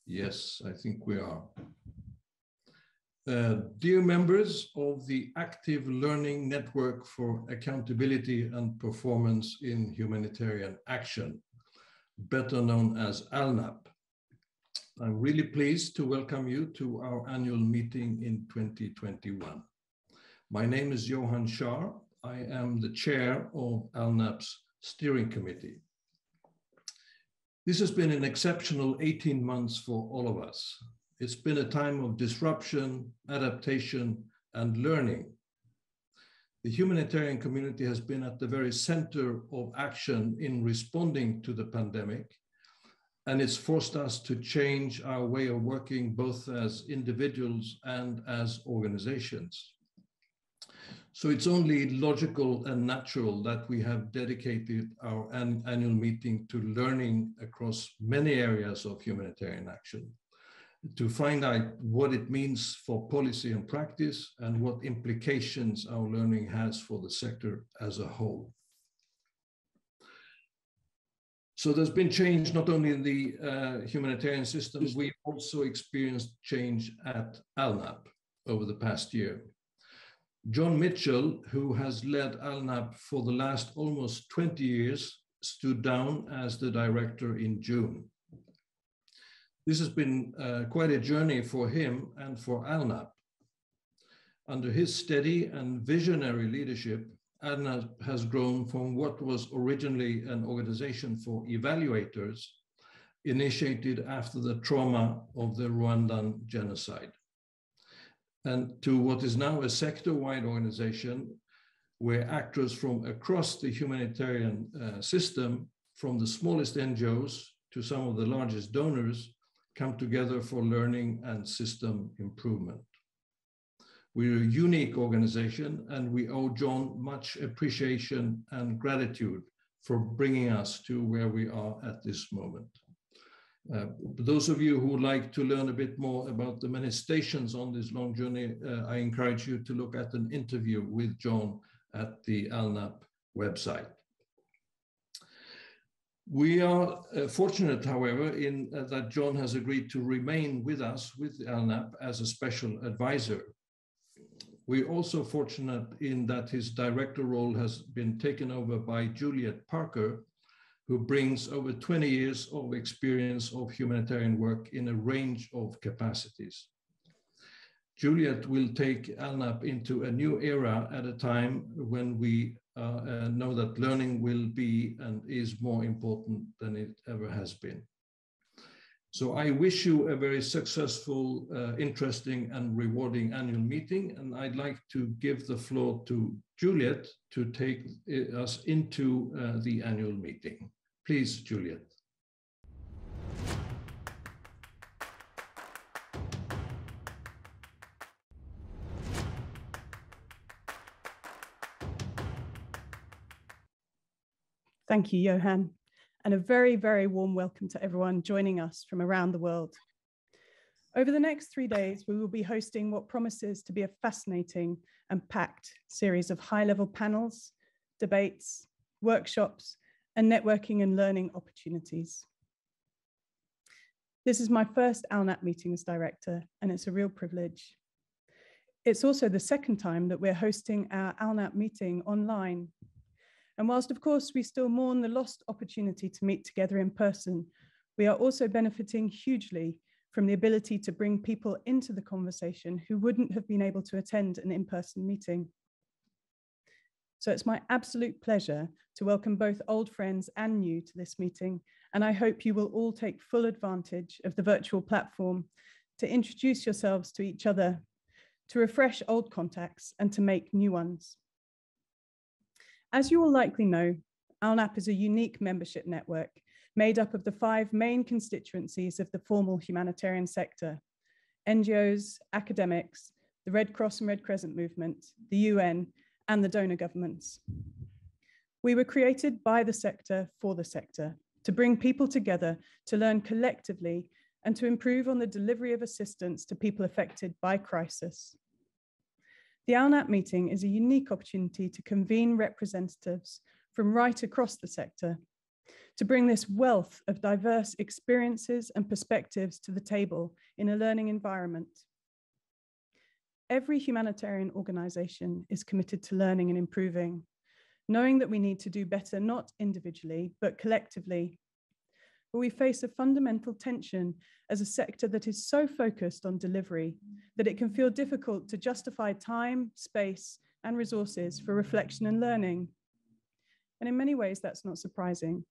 Yes, I think we are. Dear members of the Active Learning Network for Accountability and Performance in Humanitarian Action, better known as ALNAP, I'm really pleased to welcome you to our annual meeting in 2021. My name is Johan Schaar. I am the chair of ALNAP's steering committee. This has been an exceptional 18 months for all of us. It's been a time of disruption, adaptation, and learning. The humanitarian community has been at the very center of action in responding to the pandemic, and it's forced us to change our way of working both as individuals and as organizations. So it's only logical and natural that we have dedicated our annual meeting to learning across many areas of humanitarian action, to find out what it means for policy and practice and what implications our learning has for the sector as a whole. So there's been change not only in the humanitarian system, we also experienced change at ALNAP over the past year. John Mitchell, who has led ALNAP for the last almost 20 years, stood down as the director in June. This has been quite a journey for him and for ALNAP. Under his steady and visionary leadership, ALNAP has grown from what was originally an organization for evaluators, initiated after the trauma of the Rwandan genocide, and to what is now a sector-wide organization where actors from across the humanitarian system, from the smallest NGOs to some of the largest donors, come together for learning and system improvement. We're a unique organization, and we owe John much appreciation and gratitude for bringing us to where we are at this moment. Those of you who would like to learn a bit more about the many stations on this long journey, I encourage you to look at an interview with John at the ALNAP website. We are fortunate, however, in that John has agreed to remain with us with ALNAP as a special advisor. We're also fortunate in that his director role has been taken over by Juliet Parker, who brings over 20 years of experience of humanitarian work in a range of capacities. Juliet will take ALNAP into a new era at a time when we know that learning will be and is more important than it ever has been. So I wish you a very successful, interesting and rewarding annual meeting, and I'd like to give the floor to Juliet to take us into the annual meeting. Please, Juliet. Thank you, Johan, and a very, very warm welcome to everyone joining us from around the world. Over the next 3 days, we will be hosting what promises to be a fascinating and packed series of high-level panels, debates, workshops, and networking and learning opportunities. This is my first ALNAP meeting as director, and it's a real privilege. It's also the second time that we're hosting our ALNAP meeting online. And whilst, of course, we still mourn the lost opportunity to meet together in person, we are also benefiting hugely from the ability to bring people into the conversation who wouldn't have been able to attend an in-person meeting. So it's my absolute pleasure to welcome both old friends and new to this meeting, and I hope you will all take full advantage of the virtual platform to introduce yourselves to each other, to refresh old contacts, and to make new ones. As you will likely know, ALNAP is a unique membership network made up of the 5 main constituencies of the formal humanitarian sector: NGOs, academics, the Red Cross and Red Crescent movement, the UN, and the donor governments. We were created by the sector for the sector, to bring people together, to learn collectively, and to improve on the delivery of assistance to people affected by crisis. The ALNAP meeting is a unique opportunity to convene representatives from right across the sector, to bring this wealth of diverse experiences and perspectives to the table in a learning environment. Every humanitarian organization is committed to learning and improving, knowing that we need to do better, not individually, but collectively. But we face a fundamental tension as a sector that is so focused on delivery that it can feel difficult to justify time, space, and resources for reflection and learning. And in many ways, that's not surprising.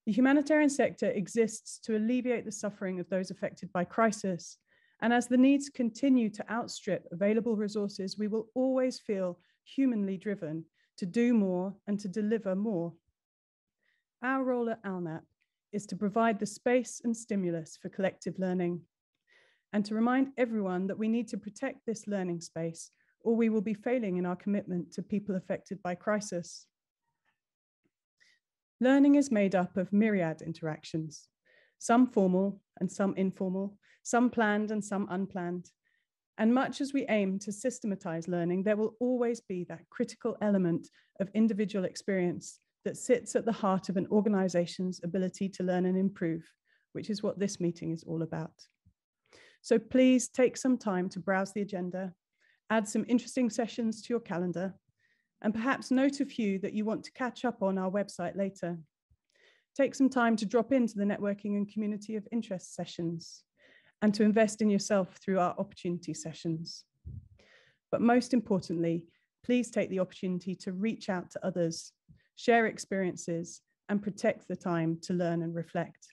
The humanitarian sector exists to alleviate the suffering of those affected by crisis. And as the needs continue to outstrip available resources, we will always feel humanly driven to do more and to deliver more. Our role at ALNAP is to provide the space and stimulus for collective learning, and to remind everyone that we need to protect this learning space, or we will be failing in our commitment to people affected by crisis. Learning is made up of myriad interactions, some formal and some informal, some planned and some unplanned. And much as we aim to systematize learning, there will always be that critical element of individual experience that sits at the heart of an organization's ability to learn and improve, which is what this meeting is all about. So please take some time to browse the agenda, add some interesting sessions to your calendar, and perhaps note a few that you want to catch up on our website later. Take some time to drop into the networking and community of interest sessions, and to invest in yourself through our opportunity sessions. But most importantly, please take the opportunity to reach out to others, share experiences, and protect the time to learn and reflect.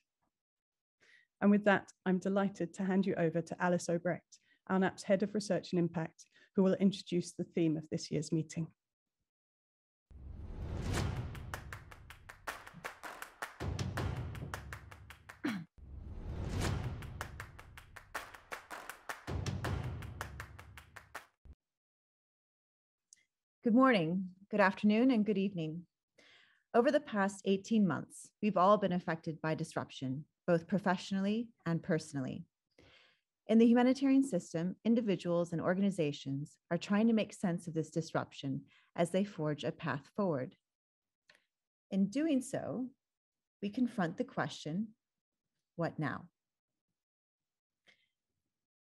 And with that, I'm delighted to hand you over to Alice Obrecht, ALNAP's Head of Research and Impact, who will introduce the theme of this year's meeting. Good morning, good afternoon, and good evening. Over the past 18 months, we've all been affected by disruption, both professionally and personally. In the humanitarian system, individuals and organizations are trying to make sense of this disruption as they forge a path forward. In doing so, we confront the question, what now?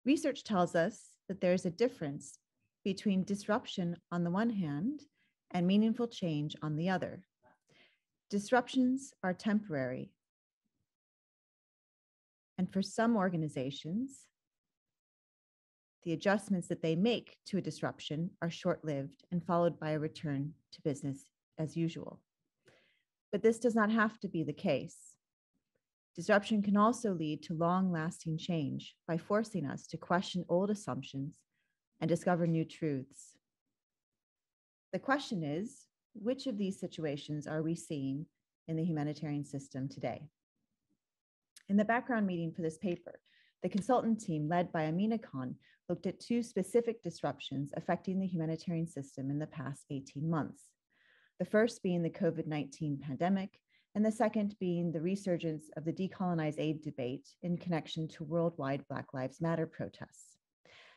Research tells us that there is a difference between disruption on the one hand and meaningful change on the other. Disruptions are temporary. And for some organizations, the adjustments that they make to a disruption are short-lived and followed by a return to business as usual. But this does not have to be the case. Disruption can also lead to long-lasting change by forcing us to question old assumptions and discover new truths. The question is, which of these situations are we seeing in the humanitarian system today? In the background meeting for this paper, the consultant team led by Amina Khan looked at two specific disruptions affecting the humanitarian system in the past 18 months. The first being the COVID-19 pandemic, and the second being the resurgence of the decolonize aid debate in connection to worldwide Black Lives Matter protests.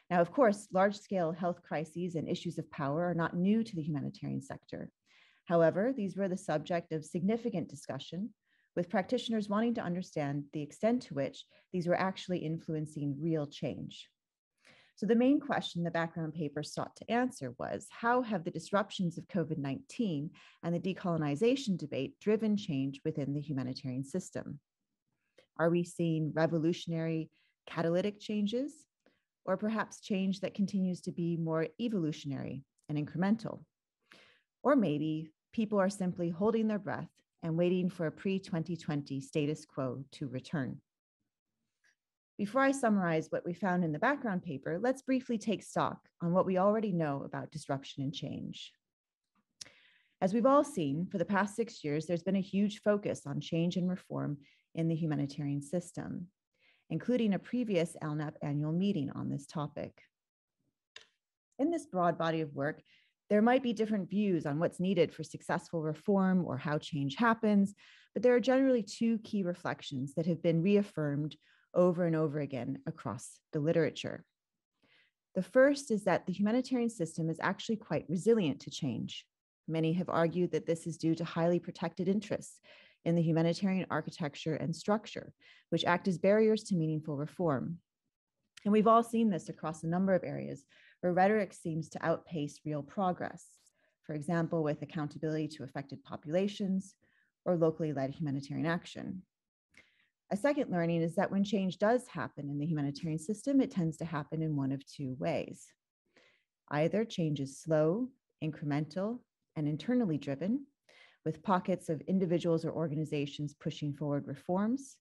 Now, of course, large-scale health crises and issues of power are not new to the humanitarian sector. However, these were the subject of significant discussion, with practitioners wanting to understand the extent to which these were actually influencing real change. So the main question the background paper sought to answer was, how have the disruptions of COVID-19 and the decolonization debate driven change within the humanitarian system? Are we seeing revolutionary catalytic changes, or perhaps change that continues to be more evolutionary and incremental? Or maybe people are simply holding their breath and waiting for a pre-2020 status quo to return. Before I summarize what we found in the background paper, let's briefly take stock on what we already know about disruption and change. As we've all seen, for the past 6 years, there's been a huge focus on change and reform in the humanitarian system, including a previous ALNAP annual meeting on this topic. In this broad body of work, there might be different views on what's needed for successful reform or how change happens, but there are generally two key reflections that have been reaffirmed over and over again across the literature. The first is that the humanitarian system is actually quite resilient to change. Many have argued that this is due to highly protected interests, in the humanitarian architecture and structure, which act as barriers to meaningful reform. And we've all seen this across a number of areas where rhetoric seems to outpace real progress. For example, with accountability to affected populations or locally led humanitarian action. A second learning is that when change does happen in the humanitarian system, it tends to happen in one of two ways. Either change is slow, incremental, and internally driven, with pockets of individuals or organizations pushing forward reforms,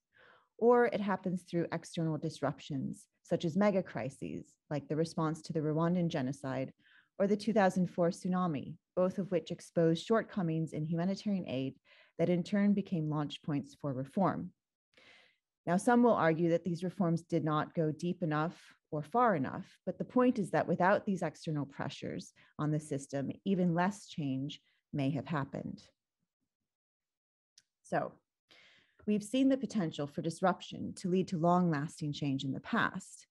or it happens through external disruptions, such as mega crises, like the response to the Rwandan genocide or the 2004 tsunami, both of which exposed shortcomings in humanitarian aid that in turn became launch points for reform. Now, some will argue that these reforms did not go deep enough or far enough, but the point is that without these external pressures on the system, even less change may have happened. So, we've seen the potential for disruption to lead to long-lasting change in the past.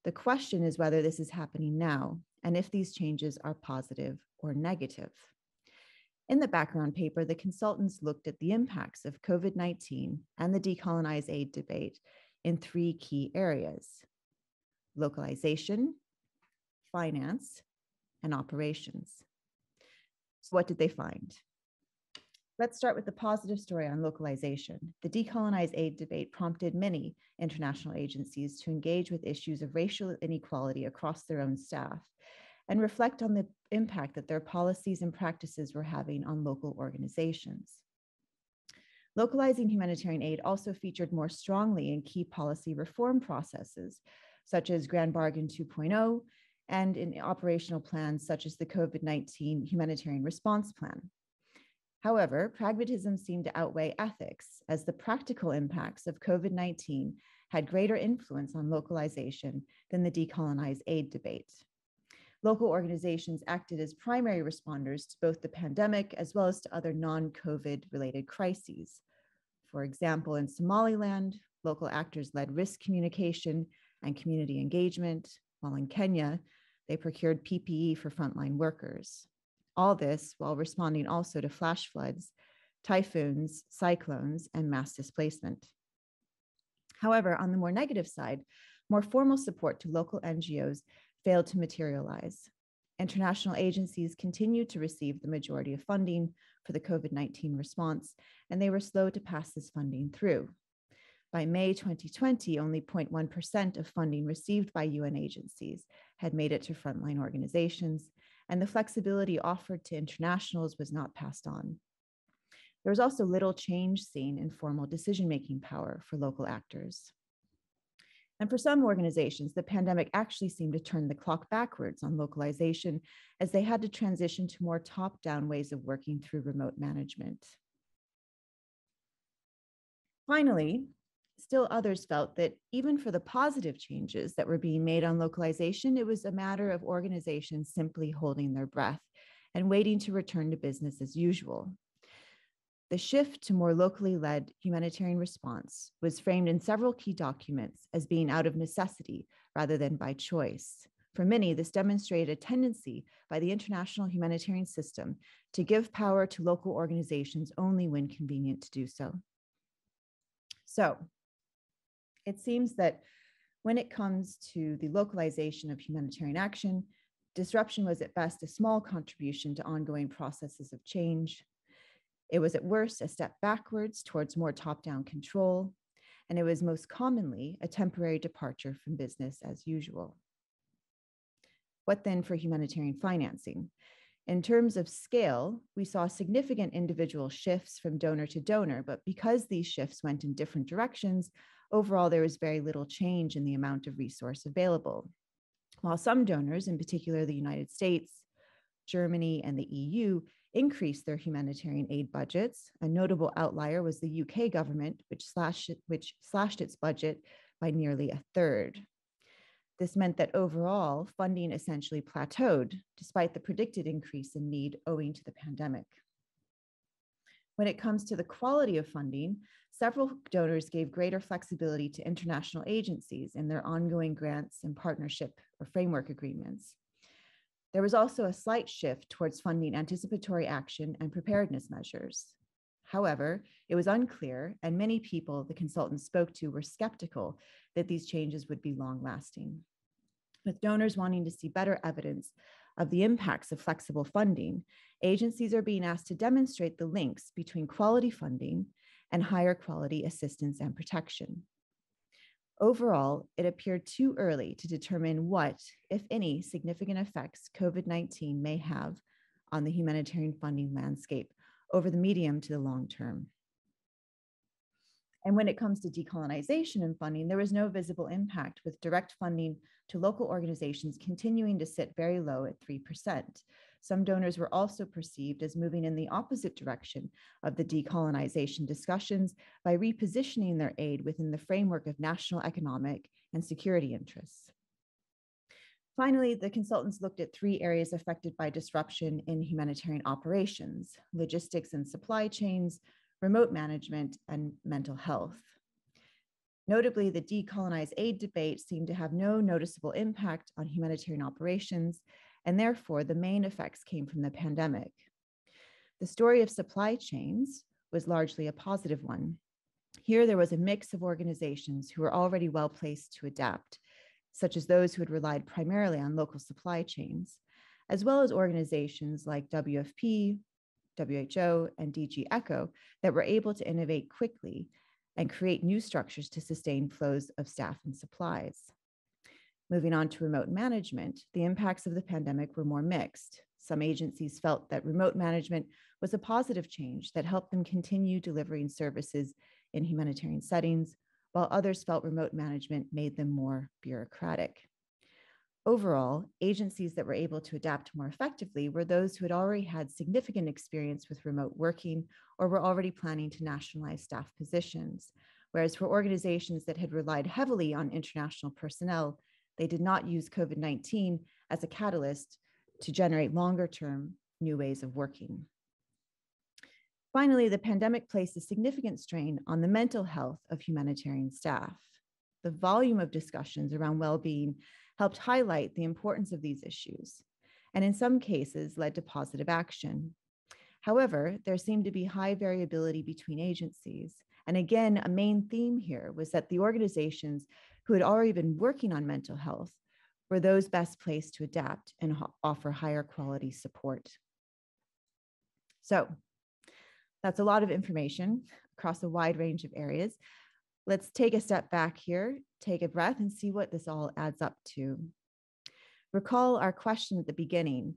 The question is whether this is happening now, and if these changes are positive or negative. In the background paper, the consultants looked at the impacts of COVID-19 and the decolonize aid debate in three key areas: localization, finance, and operations. So what did they find? Let's start with the positive story on localization. The decolonize aid debate prompted many international agencies to engage with issues of racial inequality across their own staff and reflect on the impact that their policies and practices were having on local organizations. Localizing humanitarian aid also featured more strongly in key policy reform processes, such as Grand Bargain 2.0, and in operational plans such as the COVID-19 Humanitarian Response Plan. However, pragmatism seemed to outweigh ethics, as the practical impacts of COVID-19 had greater influence on localization than the decolonize aid debate. Local organizations acted as primary responders to both the pandemic as well as to other non-COVID related crises. For example, in Somaliland, local actors led risk communication and community engagement, while in Kenya, they procured PPE for frontline workers. All this while responding also to flash floods, typhoons, cyclones, and mass displacement. However, on the more negative side, more formal support to local NGOs failed to materialize. International agencies continued to receive the majority of funding for the COVID-19 response, and they were slow to pass this funding through. By May 2020, only 0.1% of funding received by UN agencies had made it to frontline organizations, and the flexibility offered to internationals was not passed on. There was also little change seen in formal decision-making power for local actors. And for some organizations, the pandemic actually seemed to turn the clock backwards on localization, as they had to transition to more top-down ways of working through remote management. Finally, still others felt that even for the positive changes that were being made on localization, it was a matter of organizations simply holding their breath and waiting to return to business as usual. The shift to more locally led humanitarian response was framed in several key documents as being out of necessity rather than by choice. For many, this demonstrated a tendency by the international humanitarian system to give power to local organizations only when convenient to do so. So, it seems that when it comes to the localization of humanitarian action, disruption was at best a small contribution to ongoing processes of change. It was at worst a step backwards towards more top-down control, and it was most commonly a temporary departure from business as usual. What then for humanitarian financing? In terms of scale, we saw significant individual shifts from donor to donor, but because these shifts went in different directions, overall there was very little change in the amount of resource available. While some donors, in particular the United States, Germany, and the EU, increased their humanitarian aid budgets, a notable outlier was the UK government, which slashed its budget by nearly a third. This meant that overall, funding essentially plateaued, despite the predicted increase in need owing to the pandemic. When it comes to the quality of funding, several donors gave greater flexibility to international agencies in their ongoing grants and partnership or framework agreements. There was also a slight shift towards funding anticipatory action and preparedness measures. However, it was unclear, and many people the consultants spoke to were skeptical that these changes would be long-lasting. With donors wanting to see better evidence of the impacts of flexible funding, agencies are being asked to demonstrate the links between quality funding and higher quality assistance and protection. Overall, it appeared too early to determine what, if any, significant effects COVID-19 may have on the humanitarian funding landscape over the medium to the long term. And when it comes to decolonization and funding, there was no visible impact, with direct funding to local organizations continuing to sit very low at 3%. Some donors were also perceived as moving in the opposite direction of the decolonization discussions by repositioning their aid within the framework of national economic and security interests. Finally, the consultants looked at 3 areas affected by disruption in humanitarian operations: logistics and supply chains, remote management, and mental health. Notably, the decolonize aid debate seemed to have no noticeable impact on humanitarian operations, and therefore the main effects came from the pandemic. The story of supply chains was largely a positive one. Here, there was a mix of organizations who were already well placed to adapt, such as those who had relied primarily on local supply chains, as well as organizations like WFP, WHO, and DG ECHO that were able to innovate quickly and create new structures to sustain flows of staff and supplies. Moving on to remote management, the impacts of the pandemic were more mixed. Some agencies felt that remote management was a positive change that helped them continue delivering services in humanitarian settings, while others felt remote management made them more bureaucratic. Overall, agencies that were able to adapt more effectively were those who had already had significant experience with remote working or were already planning to nationalize staff positions. Whereas for organizations that had relied heavily on international personnel, they did not use COVID-19 as a catalyst to generate longer-term new ways of working. Finally, the pandemic placed a significant strain on the mental health of humanitarian staff. The volume of discussions around well-being helped highlight the importance of these issues, and in some cases led to positive action. However, there seemed to be high variability between agencies. And again, a main theme here was that the organizations who had already been working on mental health were those best placed to adapt and offer higher quality support. So that's a lot of information across a wide range of areas. Let's take a step back here, take a breath, and see what this all adds up to. Recall our question at the beginning: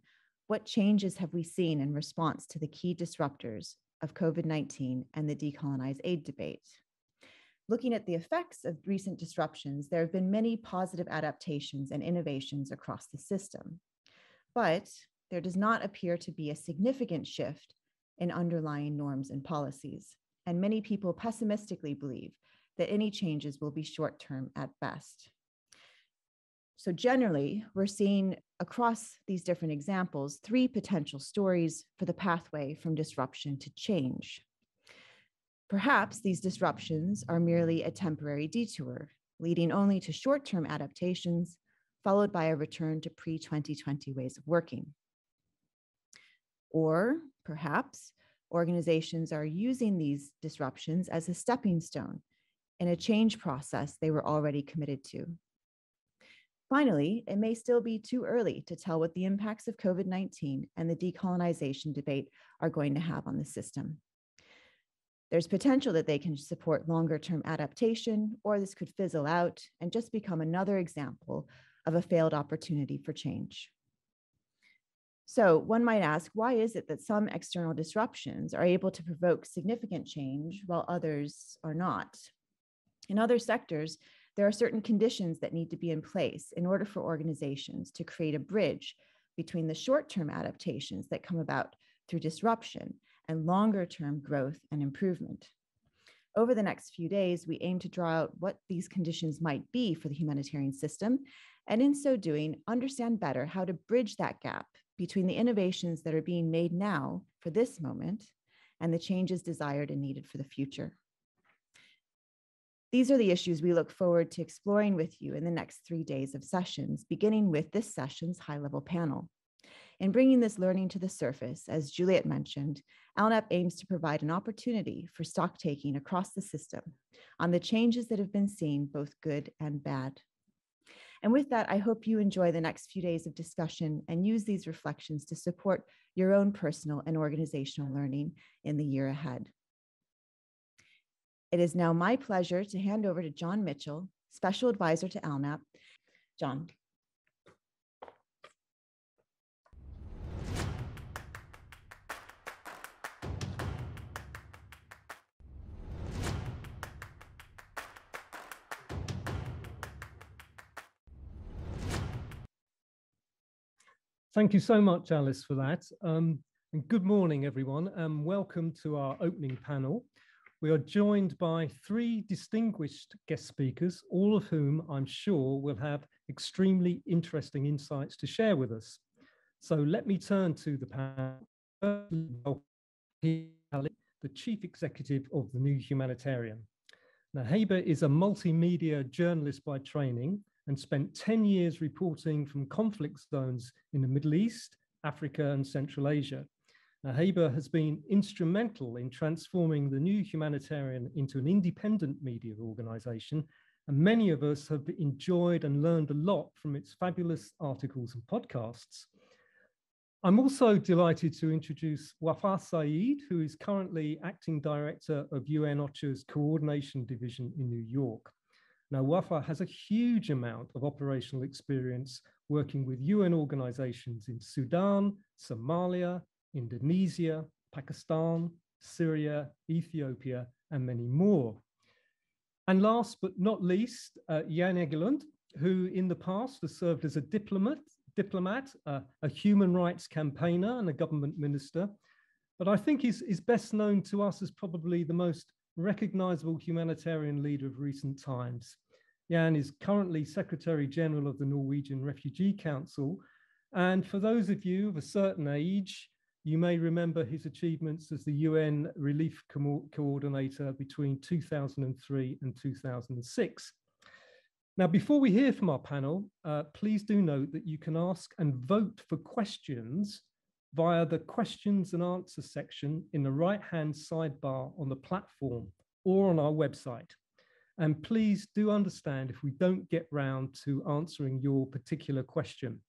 what changes have we seen in response to the key disruptors of COVID-19 and the decolonize aid debate? Looking at the effects of recent disruptions, there have been many positive adaptations and innovations across the system, but there does not appear to be a significant shift in underlying norms and policies, and many people pessimistically believe that any changes will be short-term at best. So generally, we're seeing across these different examples 3 potential stories for the pathway from disruption to change. Perhaps these disruptions are merely a temporary detour, leading only to short-term adaptations, followed by a return to pre-2020 ways of working. Or perhaps organizations are using these disruptions as a stepping stone in a change process they were already committed to. Finally, it may still be too early to tell what the impacts of COVID-19 and the decolonization debate are going to have on the system. There's potential that they can support longer-term adaptation, or this could fizzle out and just become another example of a failed opportunity for change. So one might ask, why is it that some external disruptions are able to provoke significant change while others are not? In other sectors, there are certain conditions that need to be in place in order for organizations to create a bridge between the short-term adaptations that come about through disruption and longer-term growth and improvement. Over the next few days, we aim to draw out what these conditions might be for the humanitarian system, and in so doing, understand better how to bridge that gap between the innovations that are being made now for this moment and the changes desired and needed for the future. These are the issues we look forward to exploring with you in the next 3 days of sessions, beginning with this session's high-level panel. In bringing this learning to the surface, as Juliet mentioned, ALNAP aims to provide an opportunity for stock-taking across the system on the changes that have been seen, both good and bad. And with that, I hope you enjoy the next few days of discussion and use these reflections to support your own personal and organizational learning in the year ahead. It is now my pleasure to hand over to John Mitchell, Special Advisor to ALNAP. John. Thank you so much, Alice, for that. And good morning, everyone, and welcome to our opening panel. We are joined by 3 distinguished guest speakers, all of whom I'm sure will have extremely interesting insights to share with us. So let me turn to the panel. The Chief Executive of the New Humanitarian. Now, Heba is a multimedia journalist by training and spent 10 years reporting from conflict zones in the Middle East, Africa, and Central Asia. Now, Heba has been instrumental in transforming the New Humanitarian into an independent media organization, and many of us have enjoyed and learned a lot from its fabulous articles and podcasts. I'm also delighted to introduce Wafa Saeed, who is currently Acting Director of UN OCHA's Coordination Division in New York. Now, Wafa has a huge amount of operational experience working with UN organizations in Sudan, Somalia, Indonesia, Pakistan, Syria, Ethiopia, and many more. And last but not least, Jan Egeland, who in the past has served as a diplomat, a human rights campaigner, and a government minister. But I think is best known to us as probably the most recognizable humanitarian leader of recent times. Jan is currently Secretary General of the Norwegian Refugee Council. And for those of you of a certain age, you may remember his achievements as the UN Relief Coordinator between 2003 and 2006. Now, before we hear from our panel, please do note that you can ask and vote for questions via the questions and answers section in the right-hand sidebar on the platform or on our website. And please do understand if we don't get round to answering your particular question.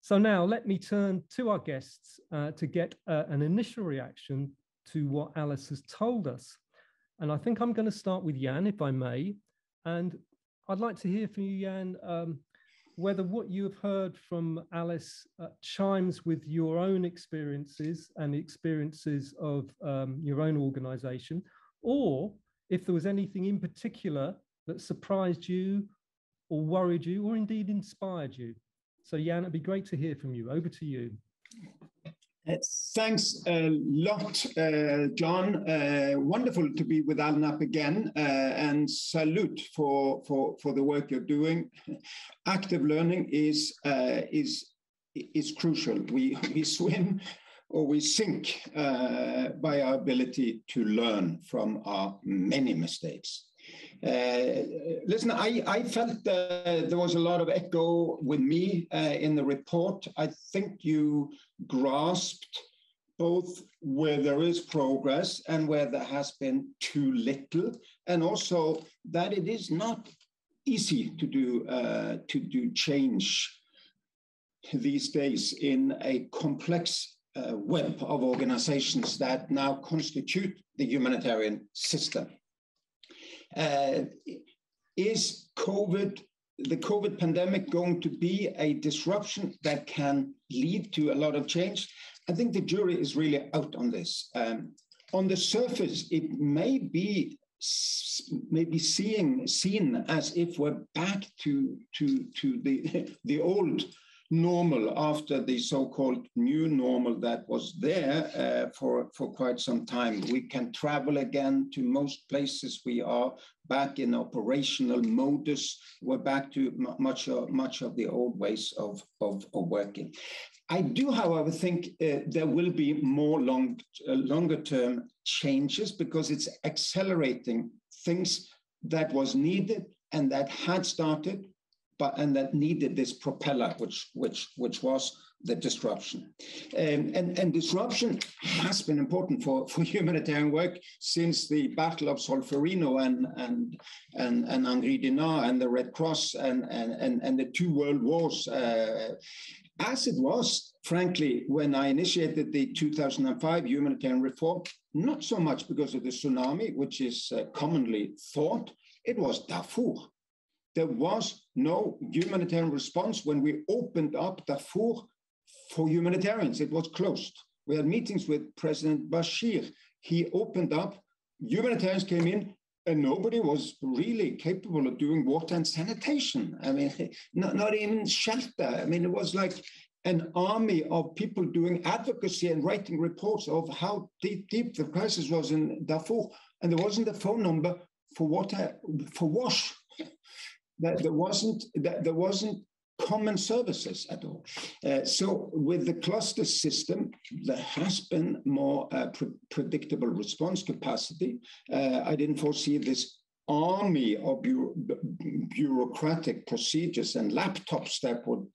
So now let me turn to our guests to get an initial reaction to what Alice has told us. And I think I'm going to start with Jan, if I may. And I'd like to hear from you, Jan, whether what you have heard from Alice chimes with your own experiences and the experiences of your own organization, or if there was anything in particular that surprised you or worried you or indeed inspired you. So Jan, it'd be great to hear from you. Over to you. Thanks a lot, John. Wonderful to be with ALNAP again, and salute for the work you're doing. Active learning is crucial. We swim or we sink by our ability to learn from our many mistakes. Listen, I felt there was a lot of echo with me in the report. I think you grasped both where there is progress and where there has been too little, and also that it is not easy to do change these days in a complex web of organizations that now constitute the humanitarian system. Is the COVID pandemic going to be a disruption that can lead to a lot of change? I think the jury is really out on this. On the surface, it may be seen as if we're back to the old normal after the so-called new normal that was there for quite some time. We can travel again to most places. We are back in operational modus. We're back to much of the old ways of working. I do, however, think there will be more longer-term changes because it's accelerating things that was needed and that had started and that needed this propeller, which was the disruption. And disruption has been important for humanitarian work since the Battle of Solferino and Henri Dunant and the Red Cross and the two world wars, as it was, frankly, when I initiated the 2005 humanitarian reform, not so much because of the tsunami, which is commonly thought, it was Darfur. There was no humanitarian response when we opened up Darfur for humanitarians. It was closed. We had meetings with President Bashir. He opened up, humanitarians came in, and nobody was really capable of doing water and sanitation. I mean, not even shelter. I mean, it was like an army of people doing advocacy and writing reports of how deep the crisis was in Darfur. And there wasn't a phone number for water, for WASH. There wasn't common services at all. So with the cluster system, there has been more predictable response capacity. I didn't foresee this army of bureaucratic procedures and laptops that would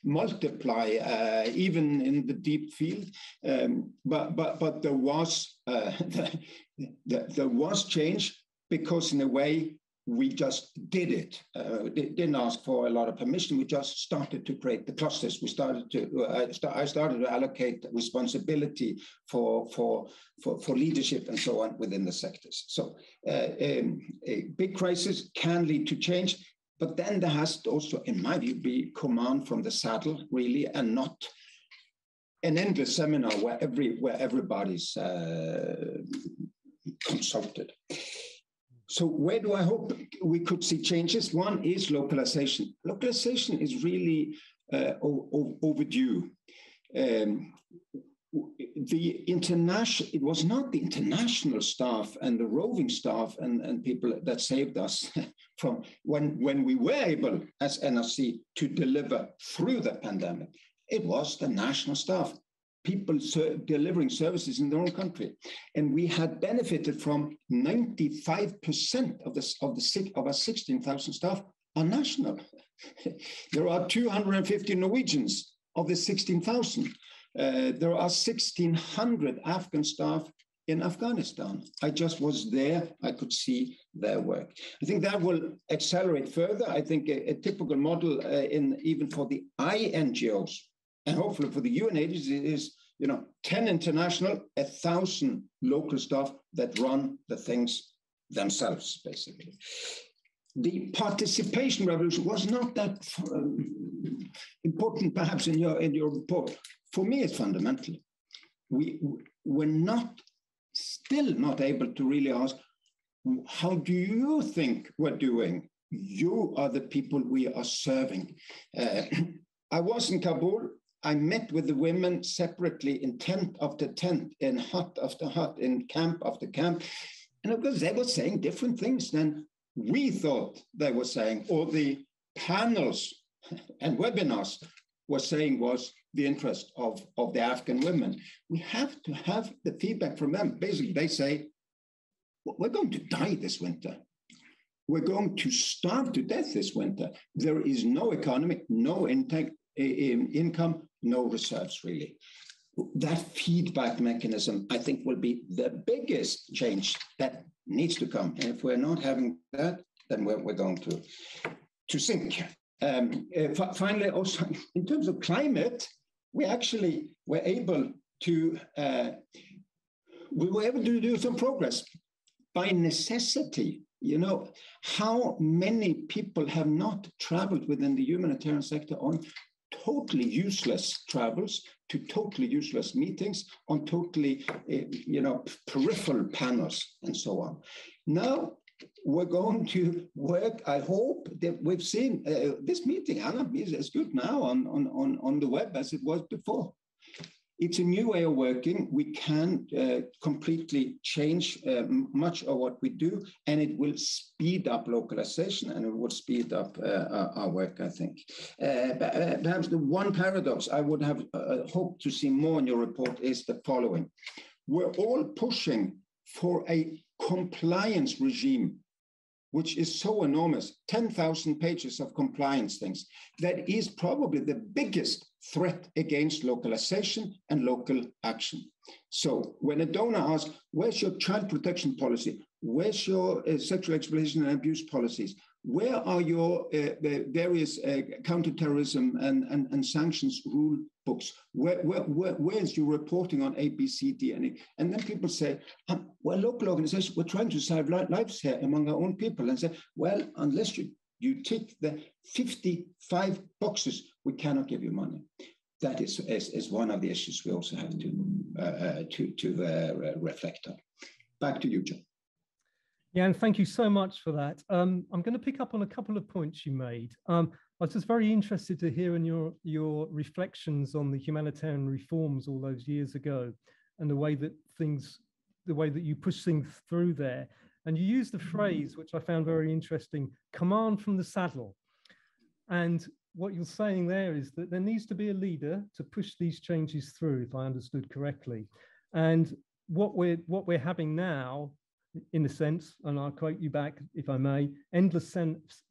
multiply even in the deep field. But there was there was change, because in a way we just did it. Didn't ask for a lot of permission. We just started to create the clusters. We started to. I started to allocate responsibility for leadership and so on within the sectors. So a big crisis can lead to change, but then there has to also, in my view, be command from the saddle, really, and not an endless seminar where everybody's consulted. So where do I hope we could see changes? One is localization. Localization is really overdue. It was not the international staff and the roving staff and people that saved us from when we were able as NRC to deliver through the pandemic. It was the national staff, people delivering services in their own country. And we had benefited from 95% of our 16,000 staff are national. There are 250 Norwegians of the 16,000. There are 1,600 Afghan staff in Afghanistan. I just was there. I could see their work. I think that will accelerate further. I think a typical model even for the INGOs, and hopefully for the UN agencies, is 10 international, 1,000 local staff that run the things themselves, basically. The participation revolution was not that important, perhaps, in your report. For me, it's fundamental. We're still not able to really ask, how do you think we're doing? You are the people we are serving. I was in Kabul. I met with the women separately in tent after tent, in hut after hut, in camp after camp. And of course, they were saying different things than we thought they were saying, or the panels and webinars were saying was the interest of the Afghan women. We have to have the feedback from them. Basically, they say, we're going to die this winter. We're going to starve to death this winter. There is no economy, no income, no reserves, really. That feedback mechanism, I think, will be the biggest change that needs to come. And if we're not having that, then we're going to sink. Finally, also, in terms of climate, we actually were able to do some progress by necessity. How many people have not traveled within the humanitarian sector on totally useless travels, to totally useless meetings, on totally, peripheral panels and so on. Now we're going to work. I hope that we've seen this meeting. Anna is as good now on the web as it was before. It's a new way of working. We can completely change much of what we do, and it will speed up localization, and it will speed up our work, I think. Perhaps the one paradox I would have hoped to see more in your report is the following. We're all pushing for a compliance regime which is so enormous, 10,000 pages of compliance things, that is probably the biggest threat against localization and local action. So when a donor asks, where's your child protection policy? Where's your sexual exploitation and abuse policies? Where are your various counterterrorism and sanctions rule books? Where's your reporting on A, B, C, D, and E? And then people say, well, local organizations, we're trying to save lives here among our own people, and say, well, unless you tick the 55 boxes, we cannot give you money. That is one of the issues we also have to reflect on. Back to you, John. Yeah, and thank you so much for that. I'm going to pick up on a couple of points you made. I was just very interested to hear in your reflections on the humanitarian reforms all those years ago, and the way that you push things through there. And you used the phrase, which I found very interesting, command from the saddle. And what you're saying there is that there needs to be a leader to push these changes through, if I understood correctly. And what we're having now, in a sense, and I'll quote you back, if I may, endless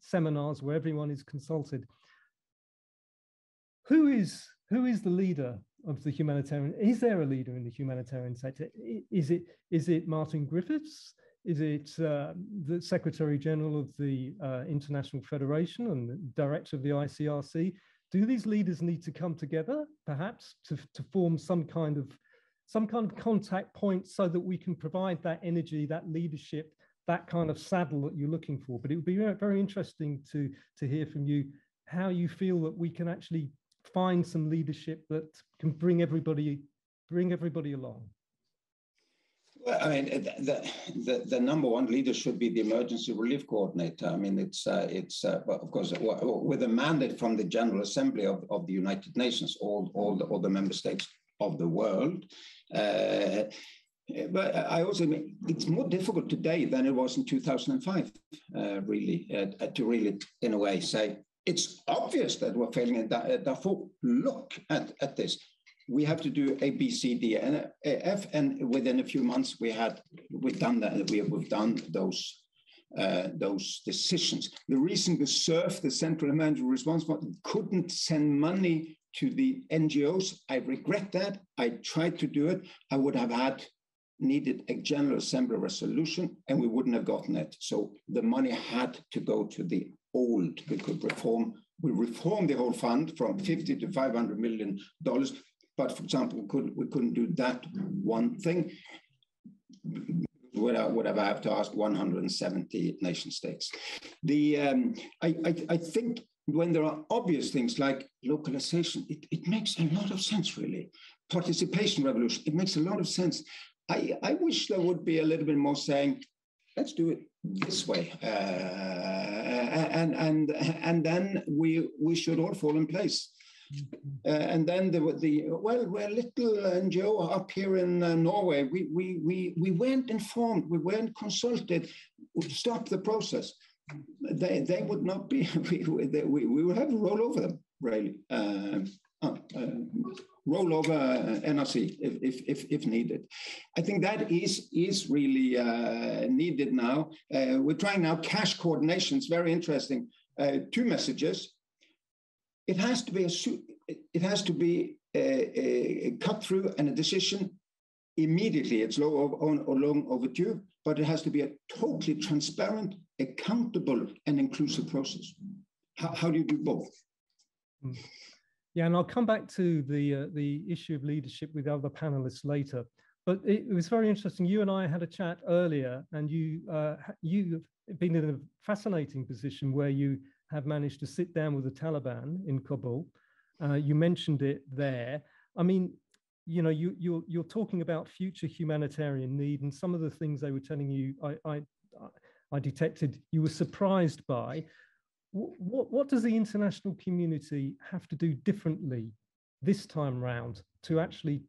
seminars where everyone is consulted. Who is the leader of the humanitarian? Is there a leader in the humanitarian sector? Is it Martin Griffiths? Is it the Secretary General of the International Federation and the Director of the ICRC? Do these leaders need to come together, perhaps, to form some kind of contact point so that we can provide that energy, that leadership, that kind of saddle that you're looking for? But it would be very interesting to hear from you how you feel that we can actually find some leadership that can bring everybody along. Well, I mean, the number one leader should be the emergency relief coordinator. I mean, it's well, of course, with a mandate from the General Assembly of the United Nations, all the member states of the world. But I also mean, it's more difficult today than it was in 2005, really, to really, in a way, say, it's obvious that we're failing in Darfur. Look at this. We have to do A, B, C, D, and F, and within a few months we've done that. We've done those decisions. The reason the CERF, the Central Emergency Response Fund, couldn't send money to the NGOs, I regret that. I tried to do it. I would have needed a General Assembly resolution, and we wouldn't have gotten it. So the money had to go to the old. We reformed the whole fund from $50 to $500 million. But for example, we couldn't do that one thing. Would have had to ask 170 nation states. I think when there are obvious things like localization, it makes a lot of sense, really. Participation revolution, it makes a lot of sense. I wish there would be a little bit more saying, let's do it this way, and then we should all fall in place. And then we're a little NGO up here in Norway. We weren't informed, we weren't consulted. Would stop the process. They would not be. We would have to roll over them, really. Roll over NRC if needed. I think that is really needed now. We're trying now cash coordination. It's very interesting. Two messages. It has to be a cut through and a decision immediately. It's long overdue, but it has to be a totally transparent, accountable, and inclusive process. How do you do both? Yeah, and I'll come back to the issue of leadership with other panelists later. But it was very interesting. You and I had a chat earlier, and you've been in a fascinating position where you have managed to sit down with the Taliban in Kabul. You mentioned it there. I mean, you know, you're talking about future humanitarian need, and some of the things they were telling you, I detected you were surprised by. What does the international community have to do differently this time round to actually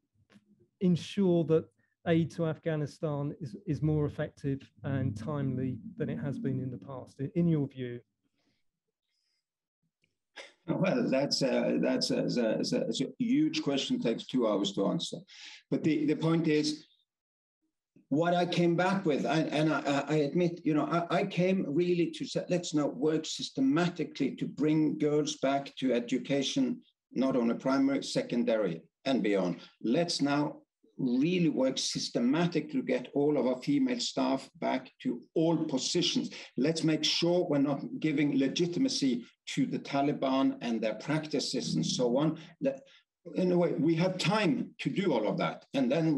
ensure that aid to Afghanistan is more effective and timely than it has been in the past, in your view? Well, that's a huge question, takes 2 hours to answer. But the point is, what I came back with, and I admit, you know, I came really to say, let's now work systematically to bring girls back to education, not only primary, secondary, and beyond. Let's now really work systematically to get all of our female staff back to all positions. Let's make sure we're not giving legitimacy to the Taliban and their practices and so on. That, in a way, we have time to do all of that, and then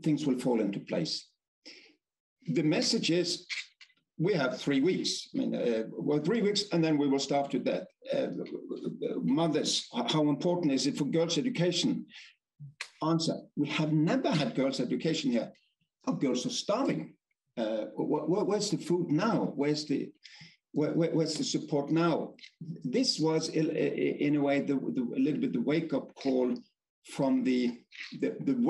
things will fall into place. The message is, we have 3 weeks. I mean, well, 3 weeks, and then we will starve to death. Mothers, how important is it for girls' education? Answer: we have never had girls' education here. Our girls are starving. Where's the food now? Where's the support now? This was, in a way, a little bit the wake-up call from the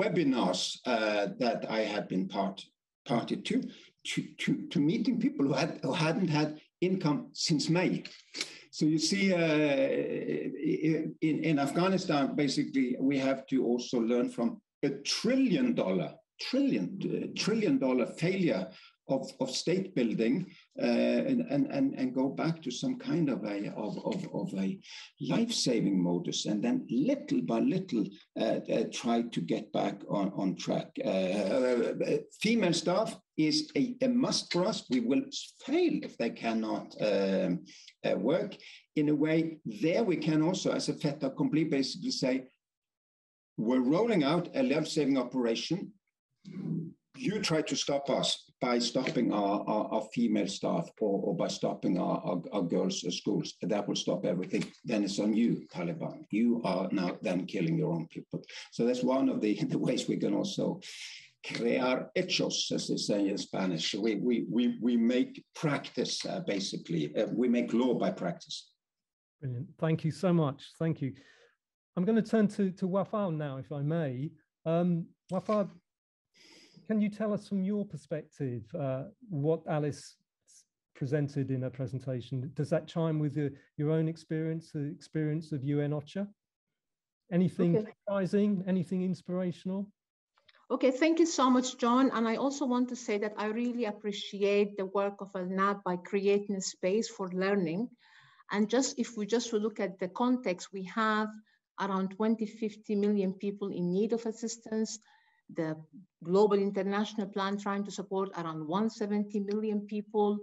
webinars that I had been party to meeting people who hadn't had income since May. So you see, in Afghanistan, basically, we have to also learn from $1 trillion failure of state building, and go back to some kind of a life-saving modus, and then little by little try to get back on track. Female staff is a must for us. We will fail if they cannot work. In a way, there we can also, as a fait accompli, basically say, we're rolling out a life-saving operation. You try to stop us by stopping our female staff, or by stopping our girls' schools. That will stop everything. Then it's on you, Taliban. You are now then killing your own people. So that's one of the ways we can also crear hechos, as they say in Spanish. We make practice, basically. We make law by practice. Brilliant. Thank you so much. Thank you. I'm going to turn to Wafaa now, if I may. Wafaa, can you tell us from your perspective what Alice presented in her presentation? Does that chime with your own experience, the experience of UN OCHA? Anything surprising, anything inspirational? Okay, thank you so much, John. And I also want to say that I really appreciate the work of Al-NAB by creating a space for learning. And just if we just look at the context, we have around 50 million people in need of assistance. The global international plan trying to support around 170 million people.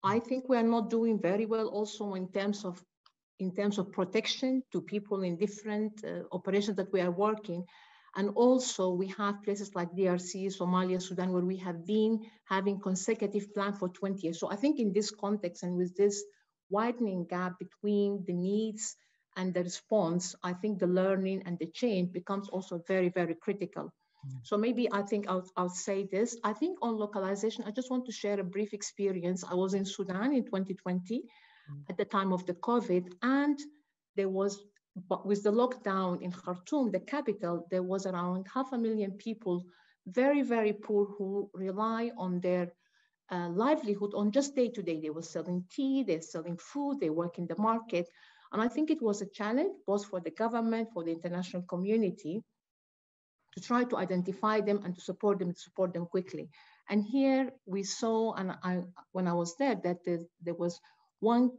I think we are not doing very well also in terms of protection to people in different operations that we are working. And also we have places like DRC, Somalia, Sudan, where we have been having consecutive plan for 20 years. So I think in this context and with this widening gap between the needs and the response, I think the learning and the change becomes also very, very critical. So maybe I think I'll say this. I think on localization, I just want to share a brief experience. I was in Sudan in 2020 at the time of the COVID, and there was, but with the lockdown in Khartoum, the capital, there was around 500,000 people, very, very poor, who rely on their livelihood on just day to day. They were selling tea, they're selling food, they work in the market. And I think it was a challenge both for the government, for the international community, to try to identify them and to support them quickly. And here we saw, and when I was there, that there was one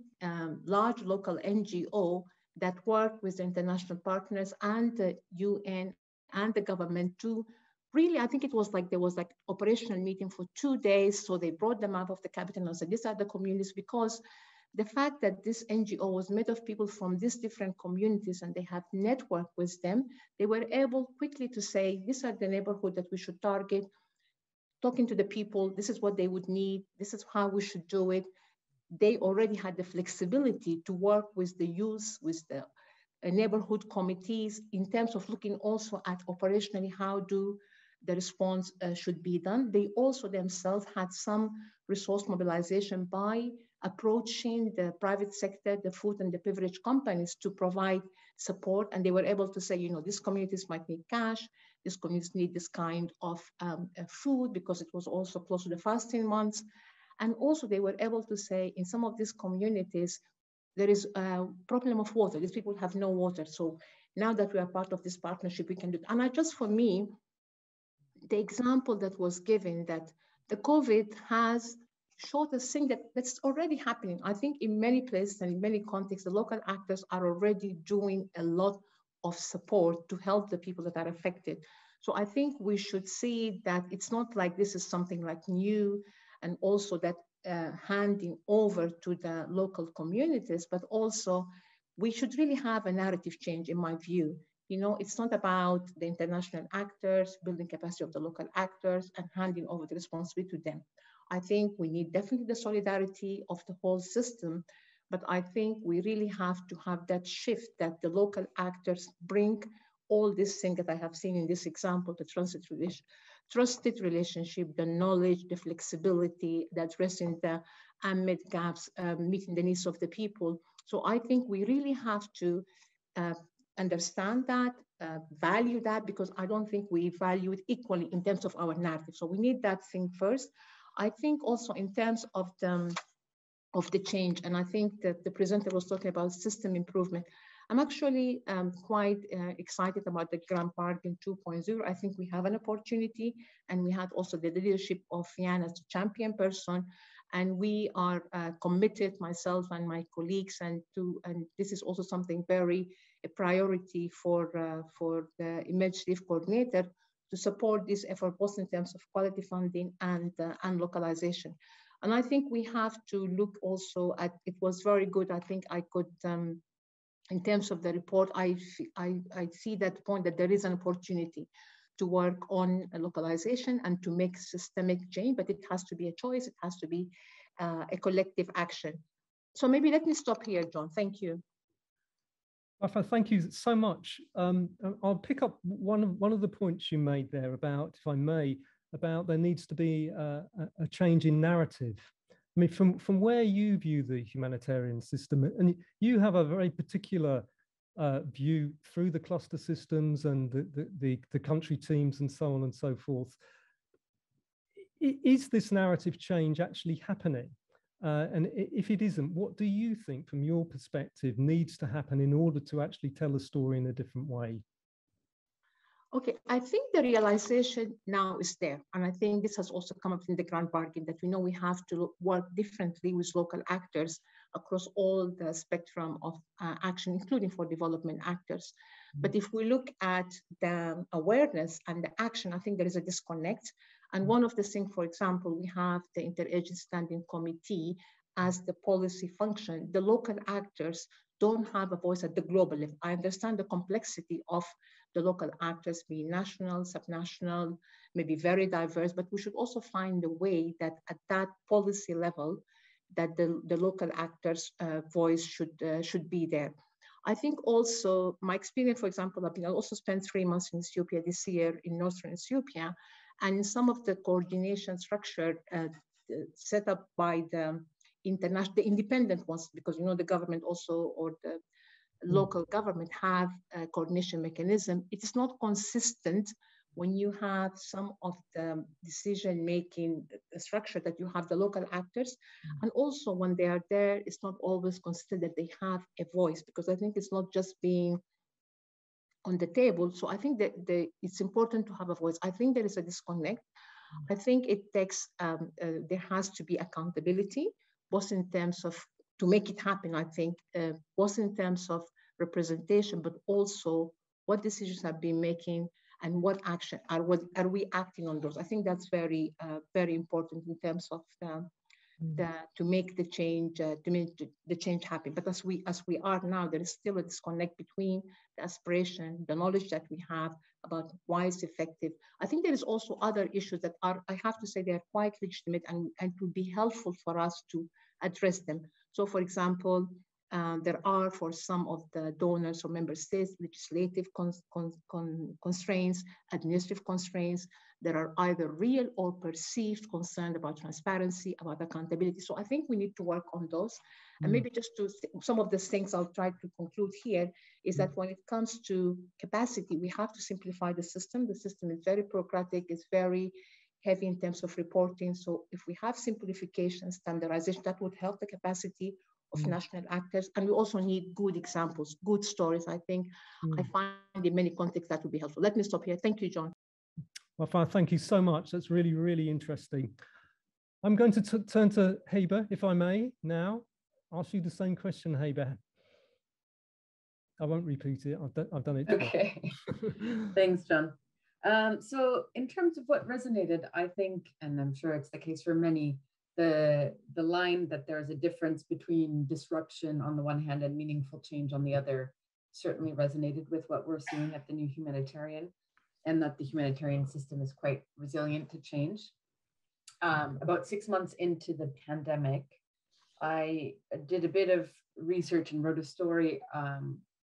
large local NGO that worked with the international partners and the UN and the government to really, I think it was like, there was like operational meeting for 2 days. So they brought them out of the capital and said, these are the communities, because the fact that this NGO was made of people from these different communities and they have networked with them, they were able quickly to say, these are the neighborhood that we should target, talking to the people, this is what they would need, this is how we should do it. They already had the flexibility to work with the youth, with the neighborhood committees, in terms of looking also at operationally, how do the response should be done. They also themselves had some resource mobilization by approaching the private sector, the food and the beverage companies, to provide support. And they were able to say, you know, these communities might need cash, these communities need this kind of food, because it was also close to the fasting months. And also they were able to say, in some of these communities, there is a problem of water. These people have no water. So Now that we are part of this partnership, we can do it. And for me, the example that was given, that the COVID has showed us thing that's already happening. I think in many places and in many contexts, the local actors are already doing a lot of support to help the people that are affected. So I think we should see that it's not like this is something like new, and also that handing over to the local communities, but also we should really have a narrative change, in my view. You know, it's not about the international actors building capacity of the local actors and handing over the responsibility to them. I think we need definitely the solidarity of the whole system, but I think we really have to have that shift that the local actors bring all these things that I have seen in this example, the trusted relationship, the knowledge, the flexibility, the addressing the unmet gaps, meeting the needs of the people. So I think we really have to understand that, value that, because I don't think we value it equally in terms of our narrative. So we need that thing first. I think also in terms of the change, and I think that the presenter was talking about system improvement. I'm actually quite excited about the Grand Bargain 2.0. I think we have an opportunity, and we had also the leadership of Jan as the champion person, and we are committed, myself and my colleagues, and this is also something very a priority for the Image Relief Coordinator to support this effort, both in terms of quality funding and localization. And I think we have to look also at, it was very good, I think I could, in terms of the report, I see that point that there is an opportunity to work on localization and to make systemic change, but it has to be a choice, it has to be a collective action. So maybe let me stop here, John, thank you. Rafa, thank you so much. I'll pick up one of the points you made there about, if I may, about there needs to be a change in narrative. I mean, from where you view the humanitarian system, and you have a very particular view through the cluster systems and the country teams and so on and so forth. Is this narrative change actually happening? And if it isn't, what do you think from your perspective needs to happen in order to actually tell a story in a different way? Okay, I think the realization now is there. And I think this has also come up in the Grand Bargain, that we know we have to work differently with local actors across all the spectrum of action, including for development actors. But if we look at the awareness and the action, I think there is a disconnect. And one of the things, for example, we have the Interagency Standing Committee as the policy function. The local actors don't have a voice at the global level. I understand the complexity of the local actors, being national, subnational, maybe very diverse, but we should also find a way that at that policy level, that the local actors' voice should be there. I think also my experience, for example, I also spent 3 months in Ethiopia this year, in Northern Ethiopia, and in some of the coordination structure set up by the independent ones, because you know the government also, or the local government have a coordination mechanism. It is not consistent when you have some of the decision-making structure that you have the local actors. And also when they are there, it's not always considered that they have a voice, because I think it's not just being on the table. So I think that it's important to have a voice. I think there is a disconnect. I think it takes, there has to be accountability, both in terms of, to make it happen, I think, both in terms of representation, but also what decisions have been making and what action are we acting on those. I think that's very, very important in terms of to make the change, to make the change happen. But as we are now, there is still a disconnect between the aspiration, the knowledge that we have about why it's effective. I think there is also other issues that are, I have to say, they are quite legitimate and would be helpful for us to address them. So for example, there are, for some of the donors or member states, legislative constraints, administrative constraints. There are either real or perceived concern about transparency, about accountability. So I think we need to work on those. And maybe just to, some of the things I'll try to conclude here is that when it comes to capacity, we have to simplify the system. The system is very bureaucratic, it's very heavy in terms of reporting. So if we have simplification, standardization, that would help the capacity. of national actors. And we also need good examples, good stories, I think. I find in many contexts that would be helpful. Let me stop here. Thank you, John. Wafa, thank you so much. That's really, really interesting. I'm going to turn to Heba, if I may, now. Ask you the same question, Heba. I won't repeat it. I've done it twice. Okay. Thanks, John. So in terms of what resonated, I think, and I'm sure it's the case for many, the line that there's a difference between disruption on the one hand and meaningful change on the other certainly resonated with what we're seeing at the New Humanitarian, and that the humanitarian system is quite resilient to change. About 6 months into the pandemic, I did a bit of research and wrote a story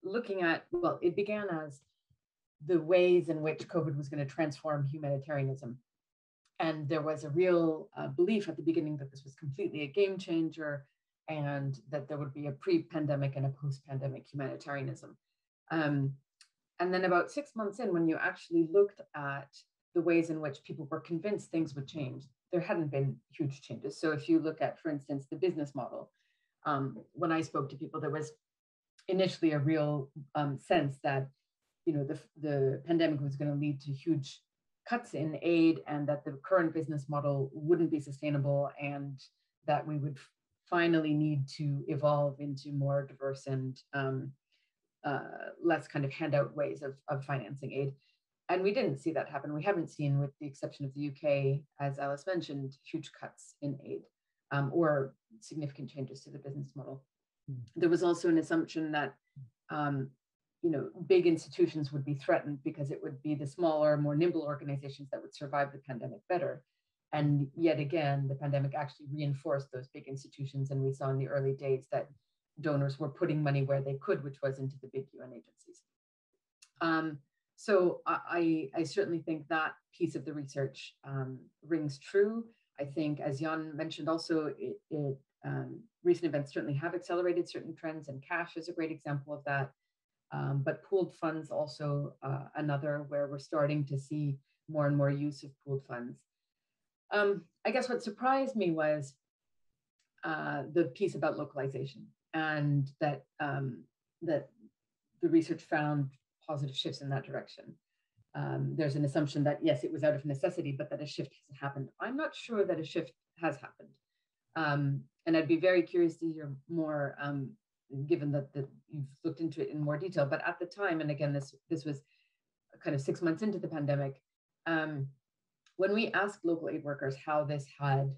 looking at, well, it began as the ways in which COVID was going to transform humanitarianism. And there was a real belief at the beginning that this was completely a game changer and that there would be a pre-pandemic and a post-pandemic humanitarianism. And then about 6 months in, when you actually looked at the ways in which people were convinced things would change, there hadn't been huge changes. So if you look at, for instance, the business model, when I spoke to people, there was initially a real sense that, you know, the pandemic was going to lead to huge cuts in aid and that the current business model wouldn't be sustainable and that we would finally need to evolve into more diverse and less kind of handout ways of financing aid. And we didn't see that happen. We haven't seen, with the exception of the UK, as Alice mentioned, huge cuts in aid or significant changes to the business model. There was also an assumption that you know, big institutions would be threatened because it would be the smaller, more nimble organizations that would survive the pandemic better. And yet again, the pandemic actually reinforced those big institutions. And we saw in the early days that donors were putting money where they could, which was into the big UN agencies. So I certainly think that piece of the research rings true. I think, as Jan mentioned also, recent events certainly have accelerated certain trends, and cash is a great example of that. But pooled funds also another where we're starting to see more and more use of pooled funds. I guess what surprised me was the piece about localization, and that that the research found positive shifts in that direction. There's an assumption that, yes, it was out of necessity, but that a shift has happened. I'm not sure that a shift has happened. And I'd be very curious to hear more, given that you've looked into it in more detail. But at the time, and again, this was kind of 6 months into the pandemic, when we asked local aid workers how this had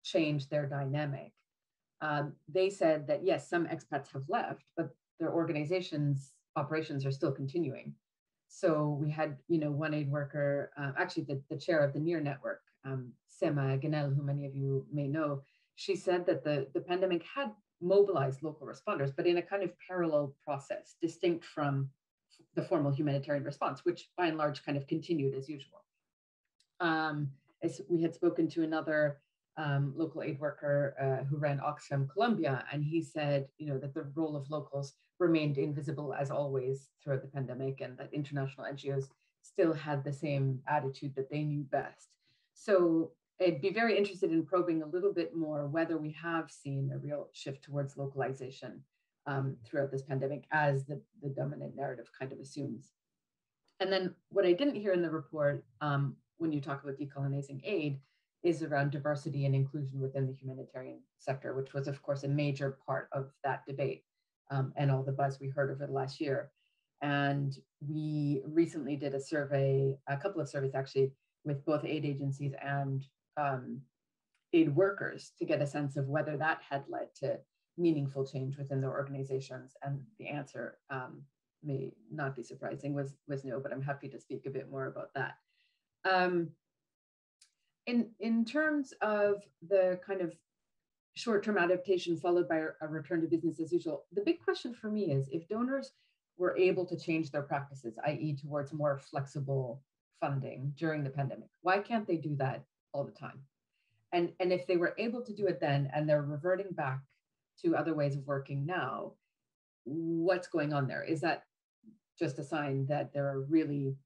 changed their dynamic, they said that, yes, some expats have left, but their organizations' operations are still continuing. So we had, you know, one aid worker, actually the chair of the NEAR network, Sema Ganel, who many of you may know, she said that the pandemic had mobilized local responders, but in a kind of parallel process, distinct from the formal humanitarian response, which by and large kind of continued as usual. As we had spoken to another local aid worker who ran Oxfam Colombia, and he said, you know, that the role of locals remained invisible as always throughout the pandemic, and that international NGOs still had the same attitude that they knew best. So I'd be very interested in probing a little bit more whether we have seen a real shift towards localization throughout this pandemic, as the dominant narrative kind of assumes. And then what I didn't hear in the report, when you talk about decolonizing aid, is around diversity and inclusion within the humanitarian sector, which was, of course, a major part of that debate and all the buzz we heard over the last year. And we recently did a survey, a couple of surveys actually, with both aid agencies and aid workers to get a sense of whether that had led to meaningful change within their organizations. And the answer may not be surprising, was no, but I'm happy to speak a bit more about that. In terms of the kind of short-term adaptation followed by a return to business as usual, the big question for me is, if donors were able to change their practices, i.e. towards more flexible funding during the pandemic, why can't they do that all the time? And if they were able to do it then, and they're reverting back to other ways of working now, what's going on there? Is that just a sign that there are really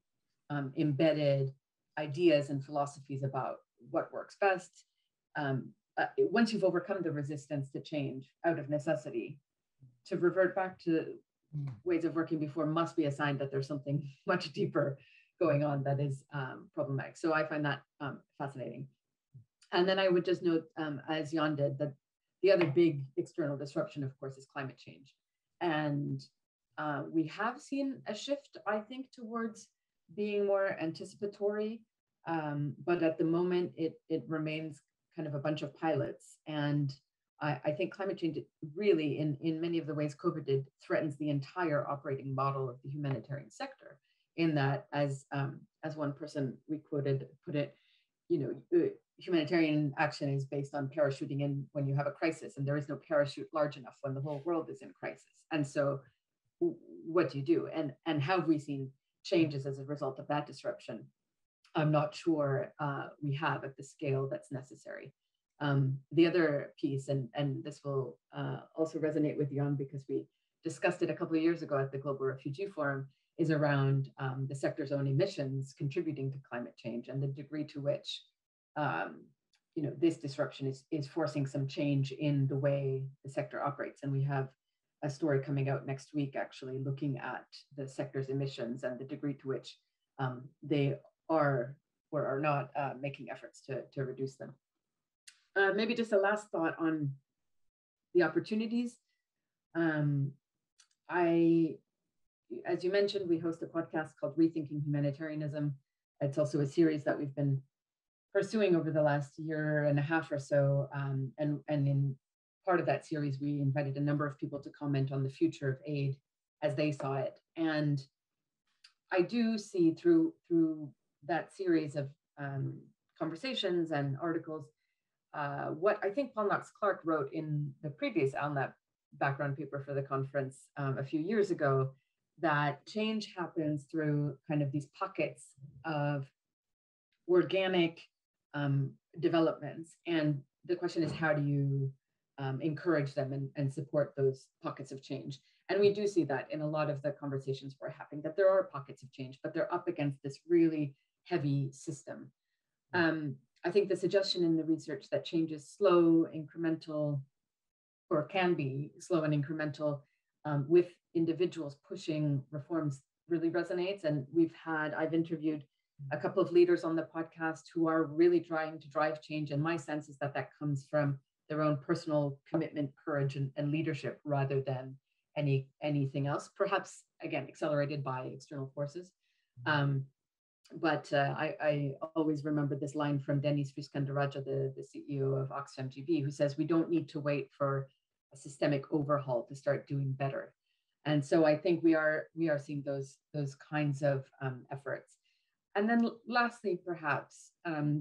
embedded ideas and philosophies about what works best, once you've overcome the resistance to change out of necessity, to revert back to ways of working before must be a sign that there's something much deeper going on that is problematic. So I find that fascinating. And then I would just note, as Jan did, that the other big external disruption, of course, is climate change. And we have seen a shift, I think, towards being more anticipatory. But at the moment, it remains kind of a bunch of pilots. And I think climate change really, in many of the ways COVID did, threatens the entire operating model of the humanitarian sector. In that, as one person we quoted put it, humanitarian action is based on parachuting in when you have a crisis, and there is no parachute large enough when the whole world is in crisis. And so, what do you do? And have we seen changes as a result of that disruption? I'm not sure we have at the scale that's necessary. The other piece, and this will also resonate with Jan because we discussed it a couple of years ago at the Global Refugee Forum, is around the sector's own emissions contributing to climate change and the degree to which this disruption is forcing some change in the way the sector operates. And we have a story coming out next week, actually, looking at the sector's emissions and the degree to which they are or are not making efforts to reduce them. Maybe just a last thought on the opportunities. As you mentioned, we host a podcast called Rethinking Humanitarianism. It's also a series that we've been pursuing over the last year and a half or so. And in part of that series, we invited a number of people to comment on the future of aid as they saw it. And I do see through that series of conversations and articles, what I think Paul Knox Clark wrote in the previous ALNAP background paper for the conference a few years ago, that change happens through kind of these pockets of organic developments. And the question is, how do you encourage them and support those pockets of change? And we do see that in a lot of the conversations we're having, that there are pockets of change, but they're up against this really heavy system. I think the suggestion in the research that change is slow, incremental, or can be slow and incremental with individuals pushing reforms really resonates. And I've interviewed a couple of leaders on the podcast who are really trying to drive change. And my sense is that comes from their own personal commitment, courage, and leadership rather than anything else, perhaps, again, accelerated by external forces. But I always remember this line from Denis Fuscandaraja, the CEO of Oxfam GB, who says, we don't need to wait for a systemic overhaul to start doing better. And so I think we are seeing those kinds of efforts. And then lastly, perhaps,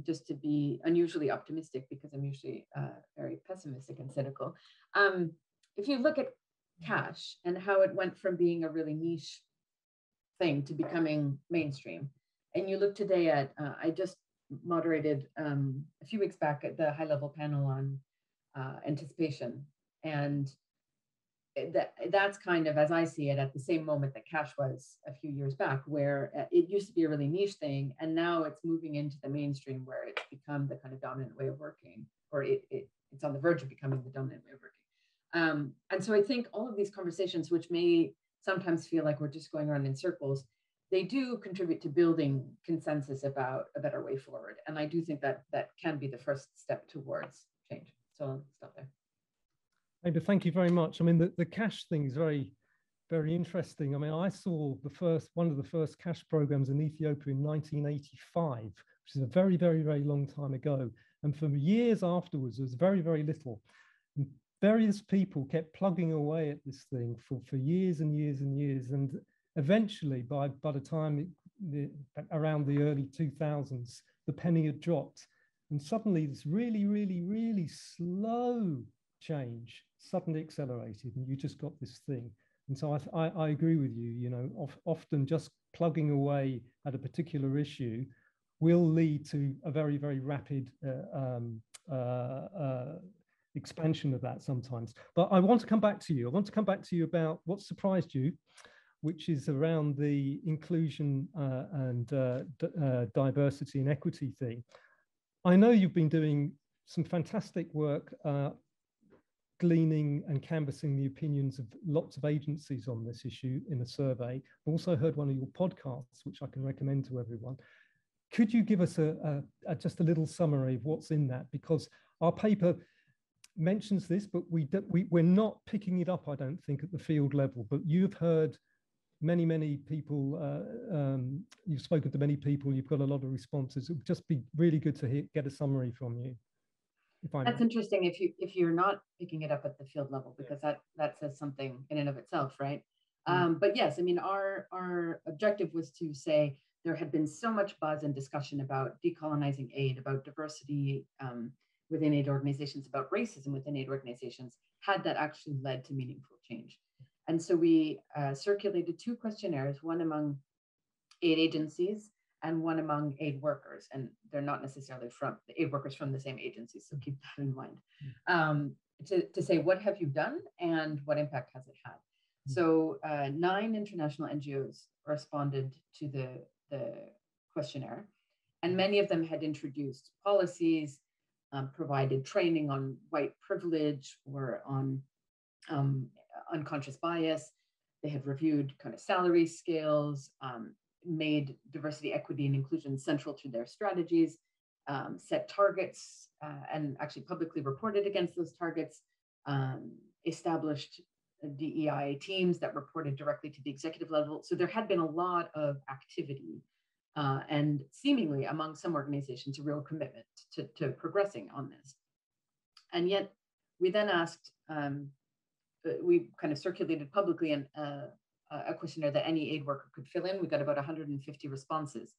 just to be unusually optimistic, because I'm usually very pessimistic and cynical, if you look at cash and how it went from being a really niche thing to becoming mainstream, and you look today at, I just moderated a few weeks back at the high-level panel on anticipation, and that's kind of, as I see it, at the same moment that cash was a few years back, where it used to be a really niche thing, and now it's moving into the mainstream where it's become the kind of dominant way of working, or it's on the verge of becoming the dominant way of working. And so I think all of these conversations, which may sometimes feel like we're just going around in circles, they do contribute to building consensus about a better way forward. And I do think that can be the first step towards change. So I'll stop there. Maybe, thank you very much. I mean, the cash thing is very, very interesting. I mean, I saw one of the first cash programs in Ethiopia in 1985, which is a very, very, very long time ago. And for years afterwards, there was very, very little. And various people kept plugging away at this thing for years and years and years. And eventually, by the time around the early 2000s, the penny had dropped. And suddenly this really, really, really slow change suddenly accelerated, and you just got this thing. And so I agree with you, you know, often just plugging away at a particular issue will lead to a very, very rapid expansion of that sometimes. But I want to come back to you. I want to come back to you about what surprised you, which is around the inclusion and diversity and equity thing. I know you've been doing some fantastic work gleaning and canvassing the opinions of lots of agencies on this issue in a survey. I also heard one of your podcasts, which I can recommend to everyone. Could you give us just a little summary of what's in that? Because our paper mentions this, but we're not picking it up, I don't think, at the field level. But you've heard many people, you've spoken to many people, you've got a lot of responses. It would just be really good to get a summary from you. That's interesting if you're not picking it up at the field level, because that says something in and of itself, right? But yes, I mean, our objective was to say there had been so much buzz and discussion about decolonizing aid, about diversity within aid organizations, about racism within aid organizations. Had that actually led to meaningful change? And so we circulated 2 questionnaires, one among aid agencies and one among aid workers. And they're not necessarily from the aid workers from the same agencies, so keep that in mind. To say, what have you done and what impact has it had? So 9 international NGOs responded to the questionnaire, and many of them had introduced policies, provided training on white privilege or on unconscious bias. They had reviewed kind of salary scales, made diversity, equity, and inclusion central to their strategies, set targets, and actually publicly reported against those targets, established DEI teams that reported directly to the executive level. So there had been a lot of activity and seemingly among some organizations, a real commitment to progressing on this. And yet we then asked, we kind of circulated publicly a questionnaire that any aid worker could fill in. We got about 150 responses.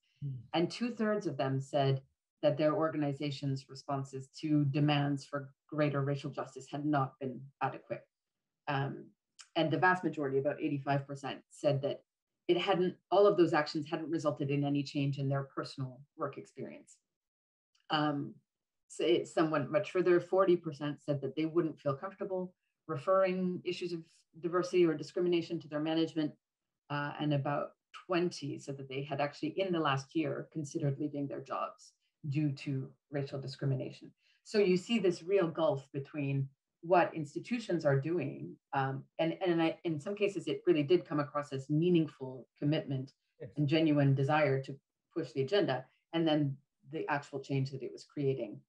And 2/3 of them said that their organization's responses to demands for greater racial justice had not been adequate. And the vast majority, about 85%, said that all of those actions hadn't resulted in any change in their personal work experience. So someone much further, 40% said that they wouldn't feel comfortable referring issues of diversity or discrimination to their management, and about 20 said that they had actually in the last year considered leaving their jobs due to racial discrimination. So you see this real gulf between what institutions are doing, and in some cases it really did come across as meaningful commitment and genuine desire to push the agenda, and then the actual change that it was creating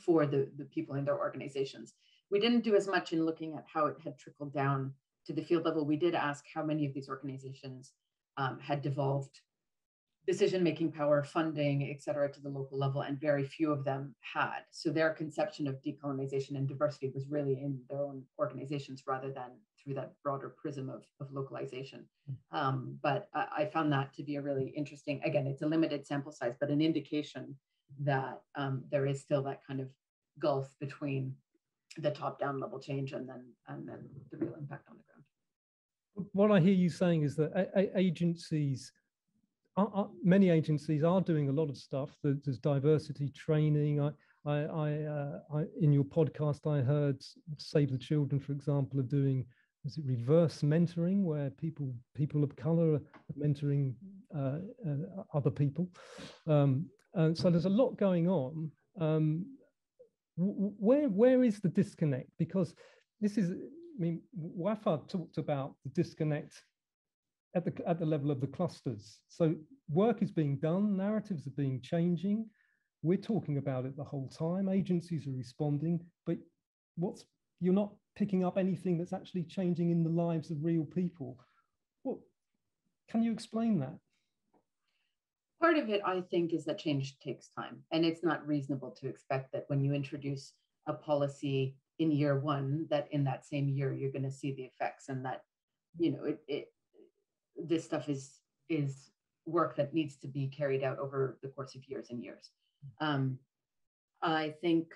for the people in their organizations. We didn't do as much in looking at how it had trickled down to the field level. We did ask how many of these organizations had devolved decision-making power, funding, et cetera, to the local level, and very few of them had. So their conception of decolonization and diversity was really in their own organizations rather than through that broader prism of localization. But I found that to be a really interesting, again, it's a limited sample size, but an indication that there is still that kind of gulf between the top-down level change and then the real impact on the ground. What I hear you saying is that agencies, many agencies are doing a lot of stuff. There's diversity training. In your podcast, I heard Save the Children, for example, are doing, is it reverse mentoring, where people of color are mentoring other people. And so there's a lot going on. Where is the disconnect? Because this is, I mean, Wafa talked about the disconnect at the level of the clusters. So work is being done, narratives are being changing. We're talking about it the whole time. Agencies are responding, but you're not picking up anything that's actually changing in the lives of real people. Well, can you explain that? Part of it, I think, is that change takes time, and it's not reasonable to expect that when you introduce a policy in year 1, that in that same year you're going to see the effects, and that, you know, this stuff is work that needs to be carried out over the course of years and years. I think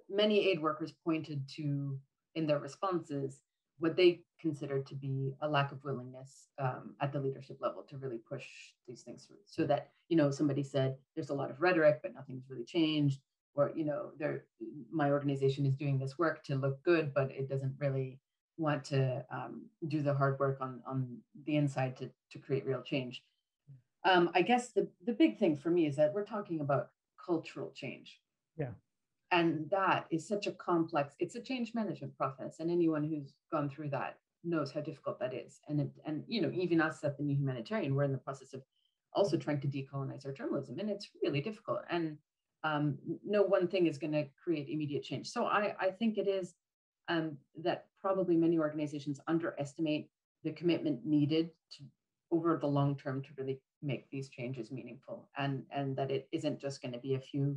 many aid workers pointed to, in their responses, what they considered to be a lack of willingness at the leadership level to really push these things through. So that, you know, somebody said, there's a lot of rhetoric, but nothing's really changed. Or, you know, my organization is doing this work to look good, but it doesn't really want to do the hard work on the inside to create real change. I guess the big thing for me is that we're talking about cultural change. Yeah. And that is such a complex, it's a change management process. And anyone who's gone through that knows how difficult that is. And even us at the New Humanitarian, we're in the process of also trying to decolonize our journalism. And it's really difficult. And no one thing is going to create immediate change. So I think it is that probably many organizations underestimate the commitment needed over the long term to really make these changes meaningful, and that it isn't just going to be a few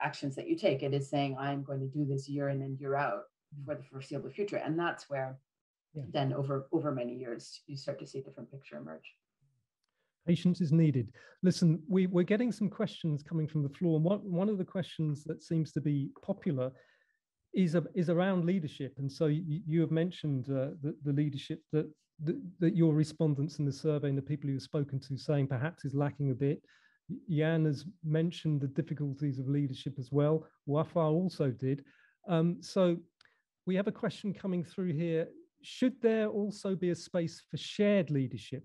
actions that you take. It is saying, I'm going to do this year in and year out for the foreseeable future. And that's where then over many years, you start to see a different picture emerge. Patience is needed. Listen, we're getting some questions coming from the floor. And one of the questions that seems to be popular is around leadership. And so you have mentioned the leadership that your respondents in the survey and the people you've spoken to saying perhaps is lacking a bit. Jan has mentioned the difficulties of leadership as well. Wafa also did. So we have a question coming through here. Should there also be a space for shared leadership,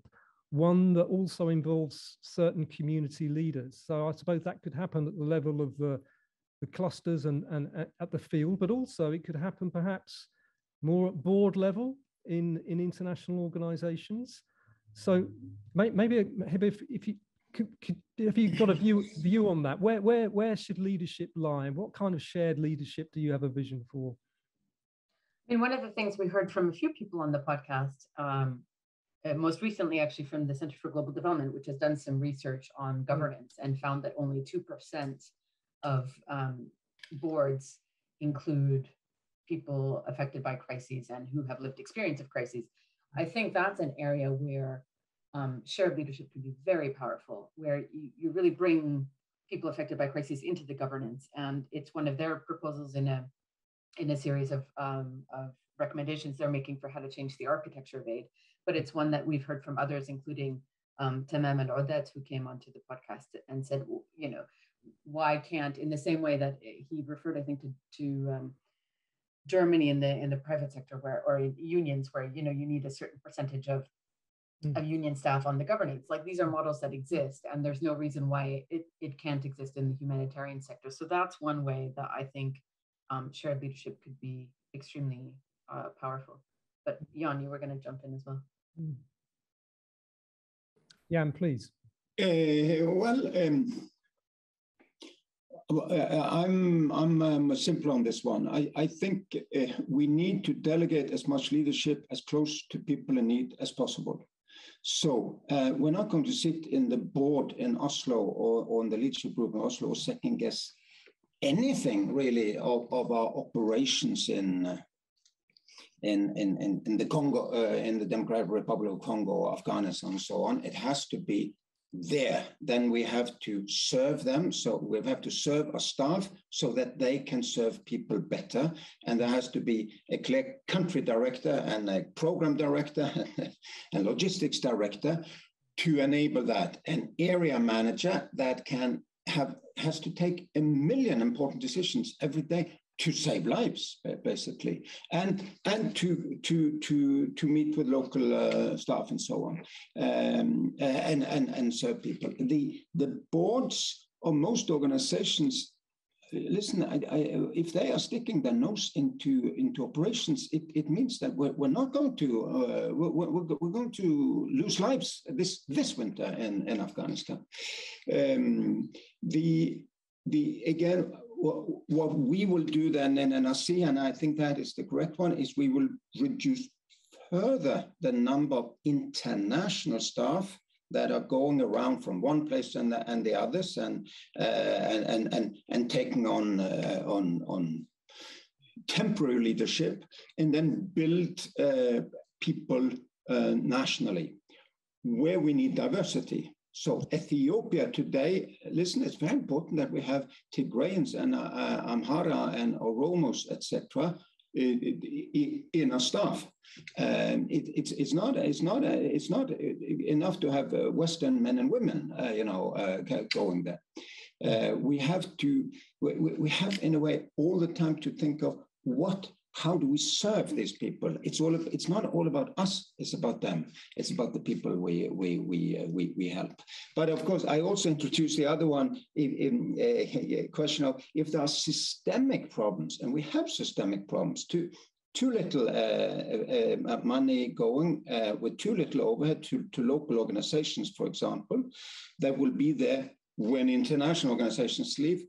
one that also involves certain community leaders? So I suppose that could happen at the level of the clusters and at the field, but also it could happen perhaps more at board level in international organizations. So maybe if you've got a view on that, where should leadership lie, and what kind of shared leadership do you have a vision for? I mean, one of the things we heard from a few people on the podcast, most recently actually from the Center for Global Development, which has done some research on governance and found that only 2% of boards include people affected by crises and who have lived experience of crises. I think that's an area where shared leadership can be very powerful, where you really bring people affected by crises into the governance. And it's one of their proposals in a series of recommendations they're making for how to change the architecture of aid. But it's one that we've heard from others, including Tamam and Odette, who came onto the podcast and said, why can't, in the same way that he referred, I think, to Germany in the private sector, or in unions, where you need a certain percentage of union staff on the governance. Like, these are models that exist, and there's no reason why it can't exist in the humanitarian sector. So that's one way that I think shared leadership could be extremely powerful. But Jan, you were going to jump in as well. Jan, please. I'm simple on this one. I think we need to delegate as much leadership as close to people in need as possible. So we're not going to sit in the board in Oslo or in the leadership group in Oslo or second guess anything really of our operations in the Congo, in the Democratic Republic of Congo, Afghanistan, and so on. It has to be there. Then we have to serve them. So we have to serve our staff so that they can serve people better. And there has to be a clear country director and a program director and logistics director to enable that. An area manager that has to take a million important decisions every day to save lives, basically, and to meet with local staff and so on, and serve people. The boards of most organizations, listen, if they are sticking their nose into operations, it means that we're not going to we're going to lose lives this winter in Afghanistan. Again, what we will do then in NRC, and I think that is the correct one, is we will reduce further the number of international staff that are going around from one place and the others, and taking on temporary leadership, and then build people nationally where we need diversity. So Ethiopia today, listen, it's very important that we have Tigrayans and Amhara and Oromos, etc., in our staff. It's not enough to have Western men and women, going there. We have in a way all the time to think of what how do we serve these people? It's not all about us. It's about them. It's about the people we help. But of course, I also introduced the other one in a question of if there are systemic problems, and we have systemic problems too. Too little money going with too little overhead to local organizations, for example, that will be there when international organizations leave.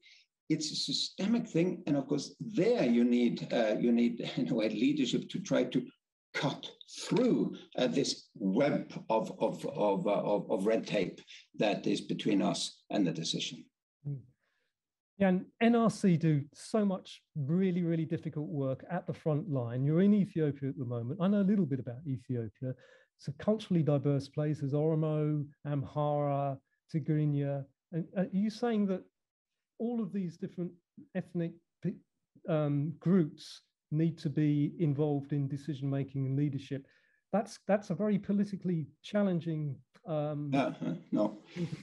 It's a systemic thing, and of course, there you need in a way leadership to try to cut through this web of red tape that is between us and the decision. Yeah, and NRC do so much really, really difficult work at the front line. You're in Ethiopia at the moment. I know a little bit about Ethiopia. It's a culturally diverse place. There's Oromo, Amhara, Tigrinya. And are you saying that all of these different ethnic groups need to be involved in decision-making and leadership? That's a very politically challenging. No.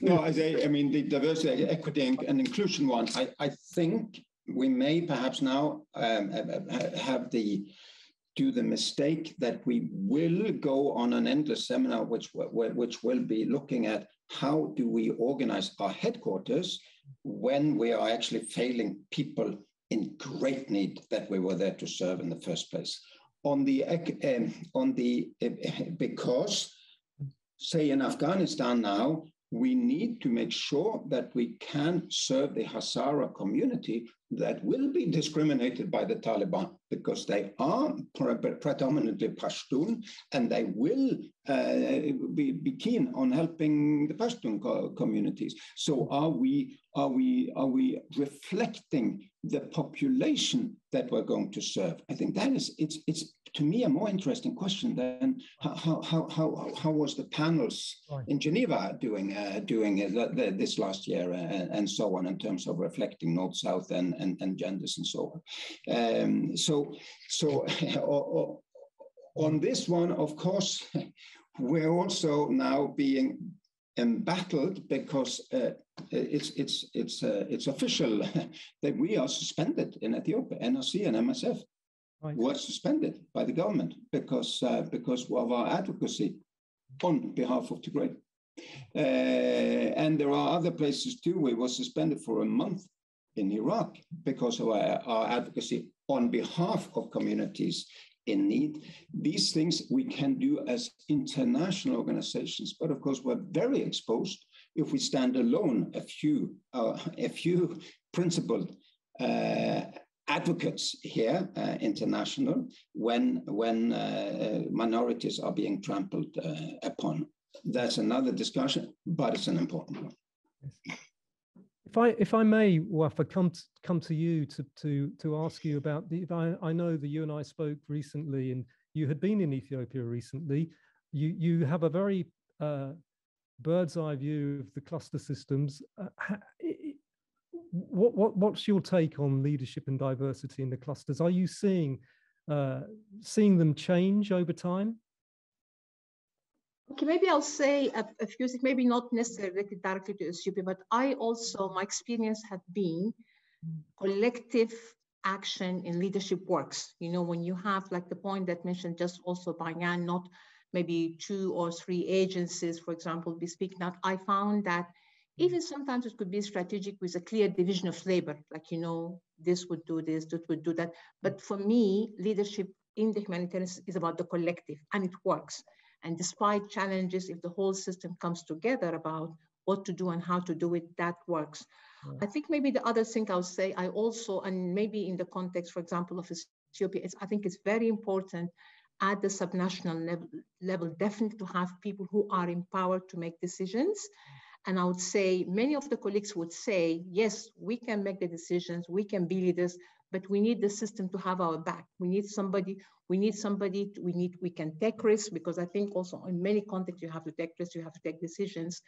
I mean, the diversity, equity, and inclusion one. I think we may perhaps now do the mistake that we will go on an endless seminar, which will be looking at how do we organize our headquarters when we are actually failing people in great need that we were there to serve in the first place. Because, say, in Afghanistan now, we need to make sure that we can serve the Hazara community that will be discriminated by the Taliban because they are predominantly Pashtun, and they will be keen on helping the Pashtun communities. So are we reflecting the population that we're going to serve? I think that is it's to me a more interesting question than how was the panels in Geneva doing this last year and so on in terms of reflecting North, South, and genders and so on. So on this one, of course, we're also now being embattled because it's official that we are suspended in Ethiopia. NRC and MSF were suspended by the government because of our advocacy on behalf of Tigray. And there are other places too. We were suspended for a month in Iraq because of our advocacy on behalf of communities in need. These things we can do as international organizations, but of course we're very exposed if we stand alone, a few principled advocates here, international, when minorities are being trampled upon. That's another discussion, but it's an important one. If I may, Wafa, come to you to ask you about I know that you and I spoke recently, and you had been in Ethiopia recently. You have a very bird's eye view of the cluster systems. What's your take on leadership and diversity in the clusters? Are you seeing them change over time? Okay, maybe I'll say a few things, maybe not necessarily related directly to Ethiopia, but my experience had been collective action in leadership works. You know, when you have like the point that mentioned just also by Jan, not maybe 2 or 3 agencies, for example, be speaking out, I found that even sometimes it could be strategic with a clear division of labor, like, you know, this would do this, that would do that. But for me, leadership in the humanitarian is about the collective, and it works. And despite challenges, if the whole system comes together about what to do and how to do it, that works. Yeah. I think maybe the other thing I'll say, I also, and maybe in the context, for example, of Ethiopia, I think it's very important at the subnational level, definitely to have people who are empowered to make decisions. And I would say many of the colleagues would say, yes, we can make the decisions, we can be leaders, but we need the system to have our back. We can take risks, because I think also in many contexts, you have to take risks, you have to take decisions.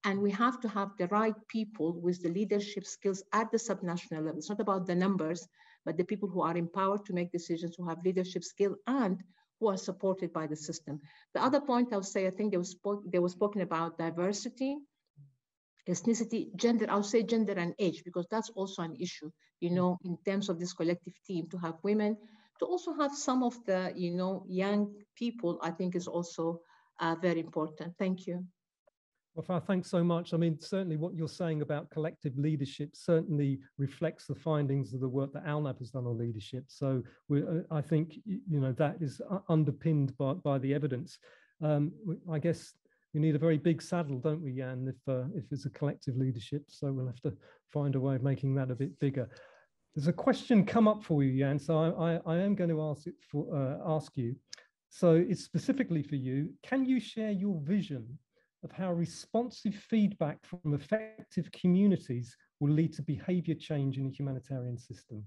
And we have to have the right people with the leadership skills at the subnational level. It's not about the numbers, but the people who are empowered to make decisions, who have leadership skill and who are supported by the system. The other point I'll say, I think they were spoken about diversity, ethnicity, gender. I'll say gender and age, because that's also an issue, you know, in terms of this collective team, to have women, to also have some of the, young people, I think is also very important. Thank you. Well, thanks so much. I mean, certainly what you're saying about collective leadership certainly reflects the findings of the work that ALNAB has done on leadership. So I think, that is underpinned by the evidence. I guess we need a very big saddle, don't we, Jan, if it's a collective leadership. So we'll have to find a way of making that a bit bigger. There's a question come up for you, Jan, so I am going to ask you. So it's specifically for you. Can you share your vision of how responsive feedback from effective communities will lead to behavior change in the humanitarian system?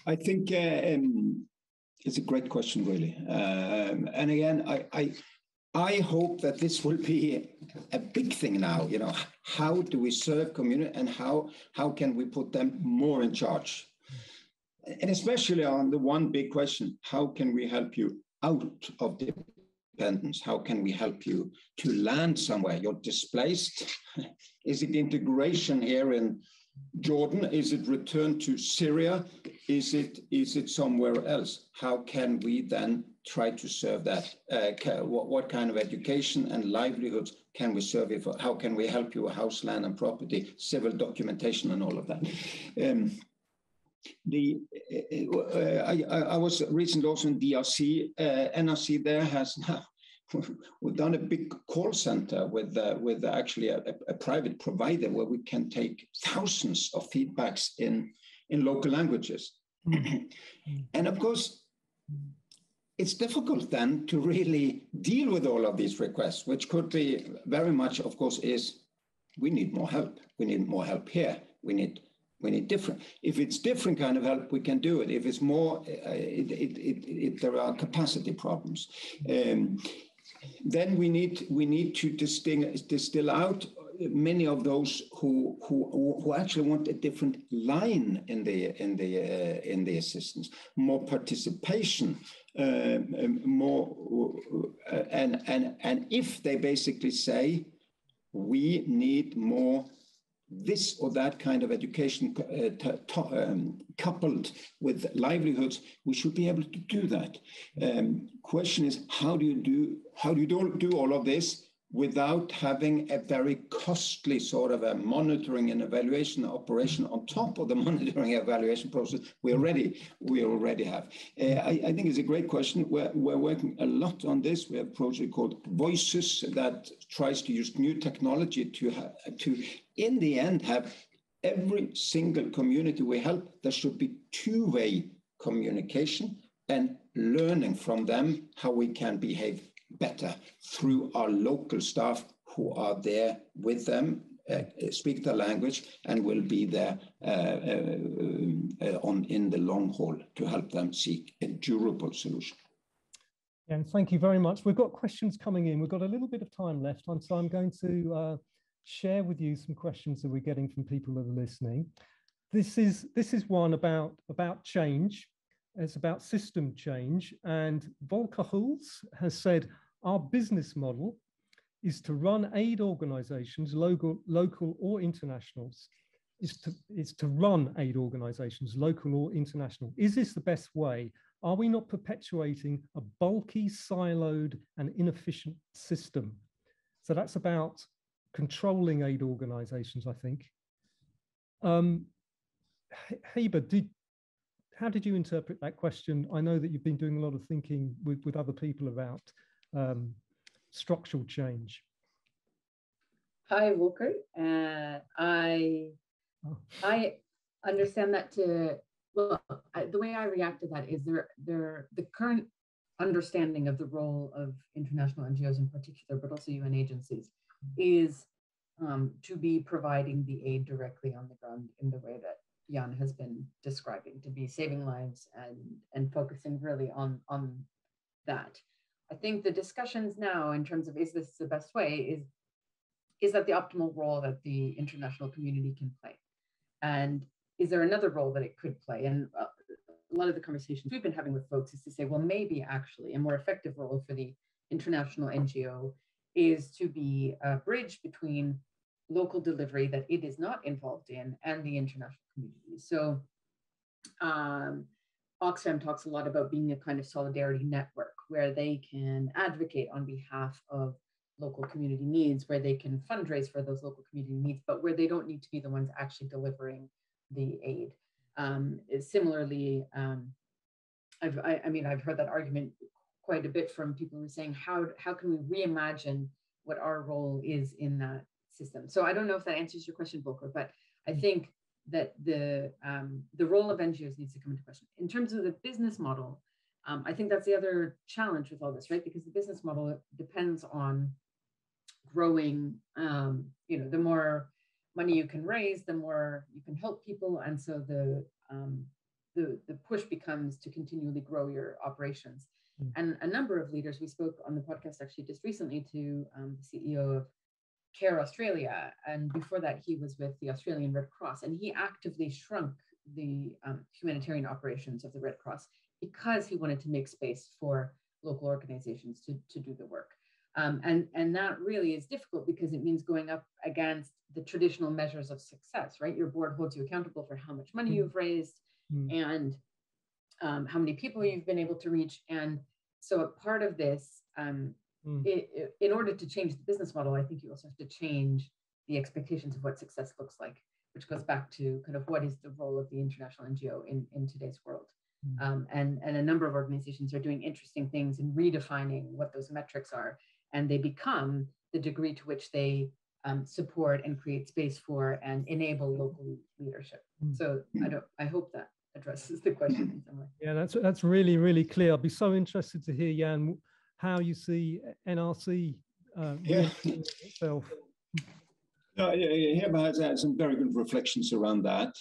I think it's a great question, really. And again, I hope that this will be a big thing now. How do we serve community, and how can we put them more in charge? And especially on the one big question, how can we help you out of dependence? How can we help you to land somewhere? You're displaced. Is it integration here in Jordan? Is it return to Syria? Is it somewhere else? How can we then try to serve that? What kind of education and livelihoods can we serve you for? How can we help you with house, land and property, civil documentation and all of that? I was recently also in DRC. NRC there has now, we've done a big call center with actually a private provider where we can take thousands of feedbacks in local languages. And of course, it's difficult then to really deal with all of these requests, which could be very much, of course, is we need more help. We need more help here. We need different. If it's different kind of help, we can do it. If it's more, there are capacity problems. Then we need to distill out many of those who actually want a different line in the assistance, more participation, more, and if they basically say we need more this or that kind of education coupled with livelihoods, we should be able to do that. Question is, how do you do all of this without having a very costly sort of a monitoring and evaluation operation on top of the monitoring evaluation process we already have? I think it's a great question. We're working a lot on this. We have a project called Voices that tries to use new technology to in the end have every single community we help. There should be two-way communication and learning from them how we can behave better through our local staff who are there with them, speak the language, and will be there in the long haul to help them seek a durable solution. And thank you very much. We've got questions coming in. We've got a little bit of time left, so I'm going to share with you some questions that we're getting from people that are listening. This is one about change. It's about system change. And Volker Hulse has said, our business model is to run aid organizations, local or internationals, is to run aid organizations, local or international. Is this the best way? Are we not perpetuating a bulky, siloed and inefficient system? So that's about controlling aid organizations, I think. Heba, how did you interpret that question? I know that you've been doing a lot of thinking with other people about structural change. Hi, Volker. I understand that the way I react to that is the current understanding of the role of international NGOs in particular, but also UN agencies, is to be providing the aid directly on the ground in the way that Jan has been describing, to be saving lives and focusing really on that. I think the discussions now in terms of is this the best way is that the optimal role that the international community can play? And is there another role that it could play? And a lot of the conversations we've been having with folks is to say, well, maybe actually a more effective role for the international NGO is to be a bridge between local delivery that it is not involved in and the international community. So Oxfam talks a lot about being a kind of solidarity network where they can advocate on behalf of local community needs, where they can fundraise for those local community needs, but where they don't need to be the ones actually delivering the aid. Similarly, I've heard that argument quite a bit from people who are saying, how can we reimagine what our role is in that system? So I don't know if that answers your question, Volker, but I think that the role of NGOs needs to come into question. In terms of the business model, I think that's the other challenge with all this, right? Because the business model depends on growing, the more money you can raise, the more you can help people. And so the push becomes to continually grow your operations. And a number of leaders, we spoke on the podcast actually just recently to the CEO of CARE Australia, and before that he was with the Australian Red Cross, and he actively shrunk the humanitarian operations of the Red Cross because he wanted to make space for local organizations to do the work. And that really is difficult because it means going up against the traditional measures of success, right? Your board holds you accountable for how much money you've raised and how many people you've been able to reach. And so a part of this, in order to change the business model, I think you also have to change the expectations of what success looks like, which goes back to kind of what is the role of the international NGO in today's world. And a number of organizations are doing interesting things in redefining what those metrics are, and they become the degree to which they support and create space for and enable local leadership. So I hope that addresses the question in some way. Yeah, that's really, really clear. I'd be so interested to hear, Jan, how you see NRC itself. Heba has some very good reflections around that.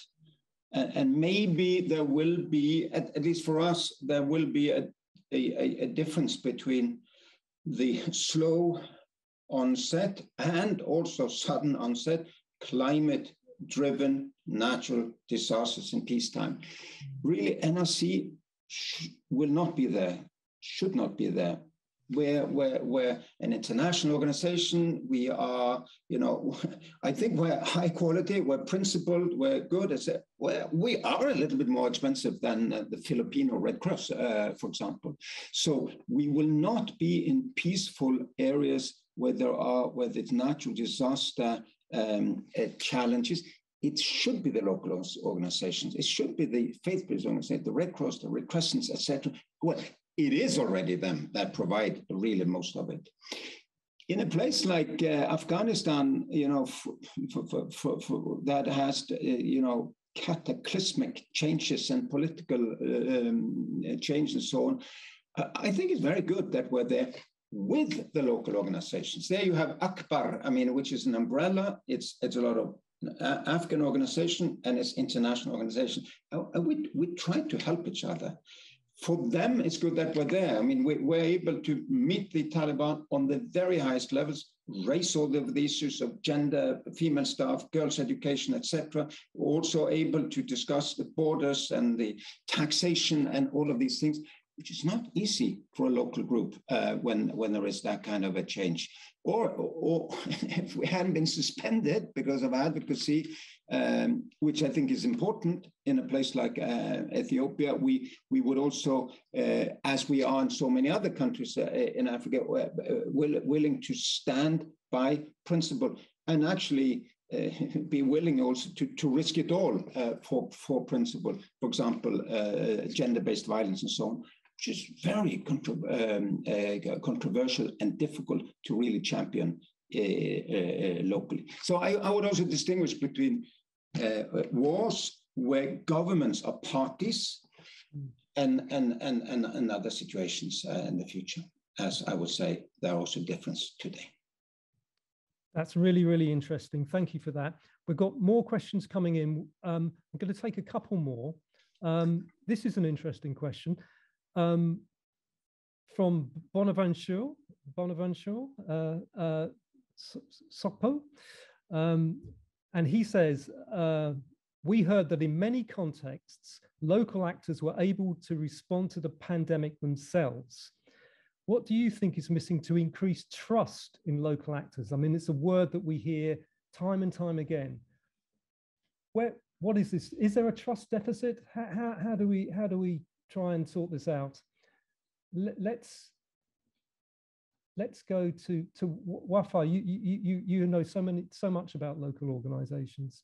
And maybe there will be, at least for us, there will be a difference between the slow onset and also sudden onset climate-driven natural disasters in peacetime. Really, NRC will not be there, should not be there. We're an international organization. We are, I think we're high quality, we're principled, we're good. We are a little bit more expensive than the Filipino Red Cross, for example. So we will not be in peaceful areas where there's natural disaster challenges. It should be the local organizations. It should be the faith-based organizations, the Red Cross, the Red Crescents, etc. Well, it is already them that provide really most of it. In a place like Afghanistan, that has, cataclysmic changes and political change and so on, I think it's very good that we're there with the local organizations. There you have Akbar, which is an umbrella. It's a lot of Afghan organization and it's international organization. We try to help each other. For them, it's good that we're there. We're able to meet the Taliban on the very highest levels, raise all of the issues of gender, female staff, girls' education, etc. We're also able to discuss the borders and the taxation and all of these things, which is not easy for a local group when there is that kind of a change. Or if we hadn't been suspended because of advocacy, which I think is important in a place like Ethiopia, we would also, as we are in so many other countries in Africa, willing to stand by principle and actually be willing also to risk it all for principle. For example, gender-based violence and so on, which is very controversial and difficult to really champion locally. So I would also distinguish between wars where governments are parties and other situations in the future, as I would say there are also differences today. That's really, really interesting. Thank you for that. We've got more questions coming in. I'm going to take a couple more. This is an interesting question. From Bonaventure Sokpo, and he says, we heard that in many contexts, local actors were able to respond to the pandemic themselves. What do you think is missing to increase trust in local actors? It's a word that we hear time and time again. What is this? Is there a trust deficit? How do we try and sort this out? Let's go to Wafa. You know so much about local organizations.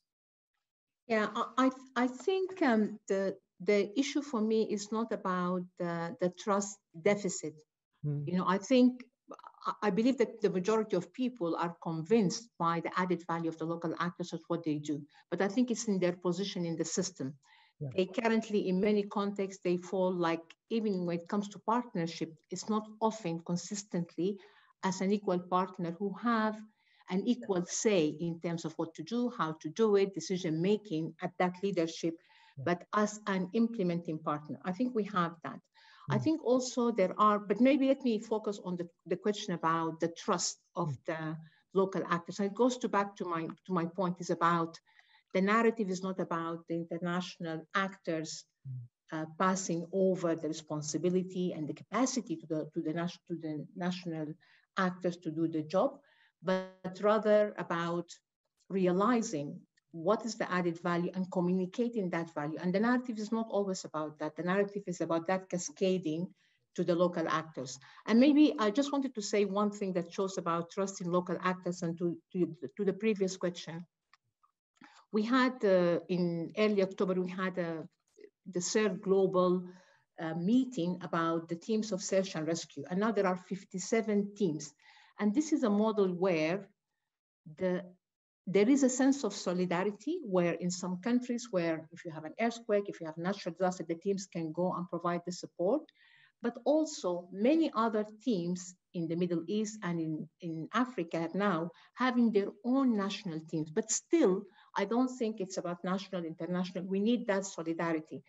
Yeah, I think the issue for me is not about the trust deficit. You know, I believe that the majority of people are convinced by the added value of the local actors of what they do, but I think it's in their position in the system. Yeah. They currently, in many contexts, they fall like, even when it comes to partnership, it's not often consistently as an equal partner who have an equal say in terms of what to do, how to do it, decision-making at that leadership, but as an implementing partner. I think we have that. I think also there are, but maybe let me focus on the question about the trust of the local actors. And it goes back to my point, is about the narrative is not about the international actors passing over the responsibility and the capacity to the national actors to do the job, but rather about realizing what is the added value and communicating that value. And the narrative is not always about that. The narrative is about that cascading to the local actors. And maybe I just wanted to say one thing that shows about trust in local actors, and to the previous question. We had, in early October, we had the CERT Global meeting about the teams of search and rescue. And now there are 57 teams. And this is a model where there is a sense of solidarity, where in some countries where if you have an earthquake, if you have natural disaster, the teams can go and provide the support. But also many other teams in the Middle East and in Africa now having their own national teams. But still, I don't think it's about national, international. We need that solidarity.